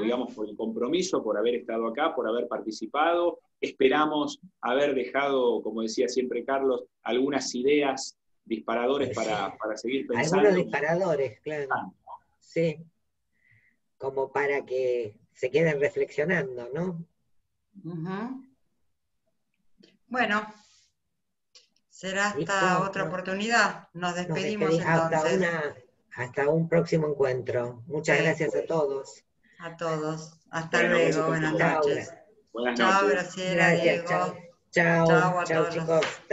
digamos, por el compromiso, por haber estado acá, por haber participado. Esperamos haber dejado, como decía siempre Carlos, algunas ideas, disparadores para seguir pensando. Algunos disparadores, claro. Sí. Como para que se queden reflexionando, ¿no? Bueno, será hasta otra oportunidad. Nos despedimos entonces. Hasta un próximo encuentro. Muchas gracias a todos. A todos. Hasta luego. Buenas noches. Buenas Chao, noches. Graciela, Diego. Chao a todos. Chicos.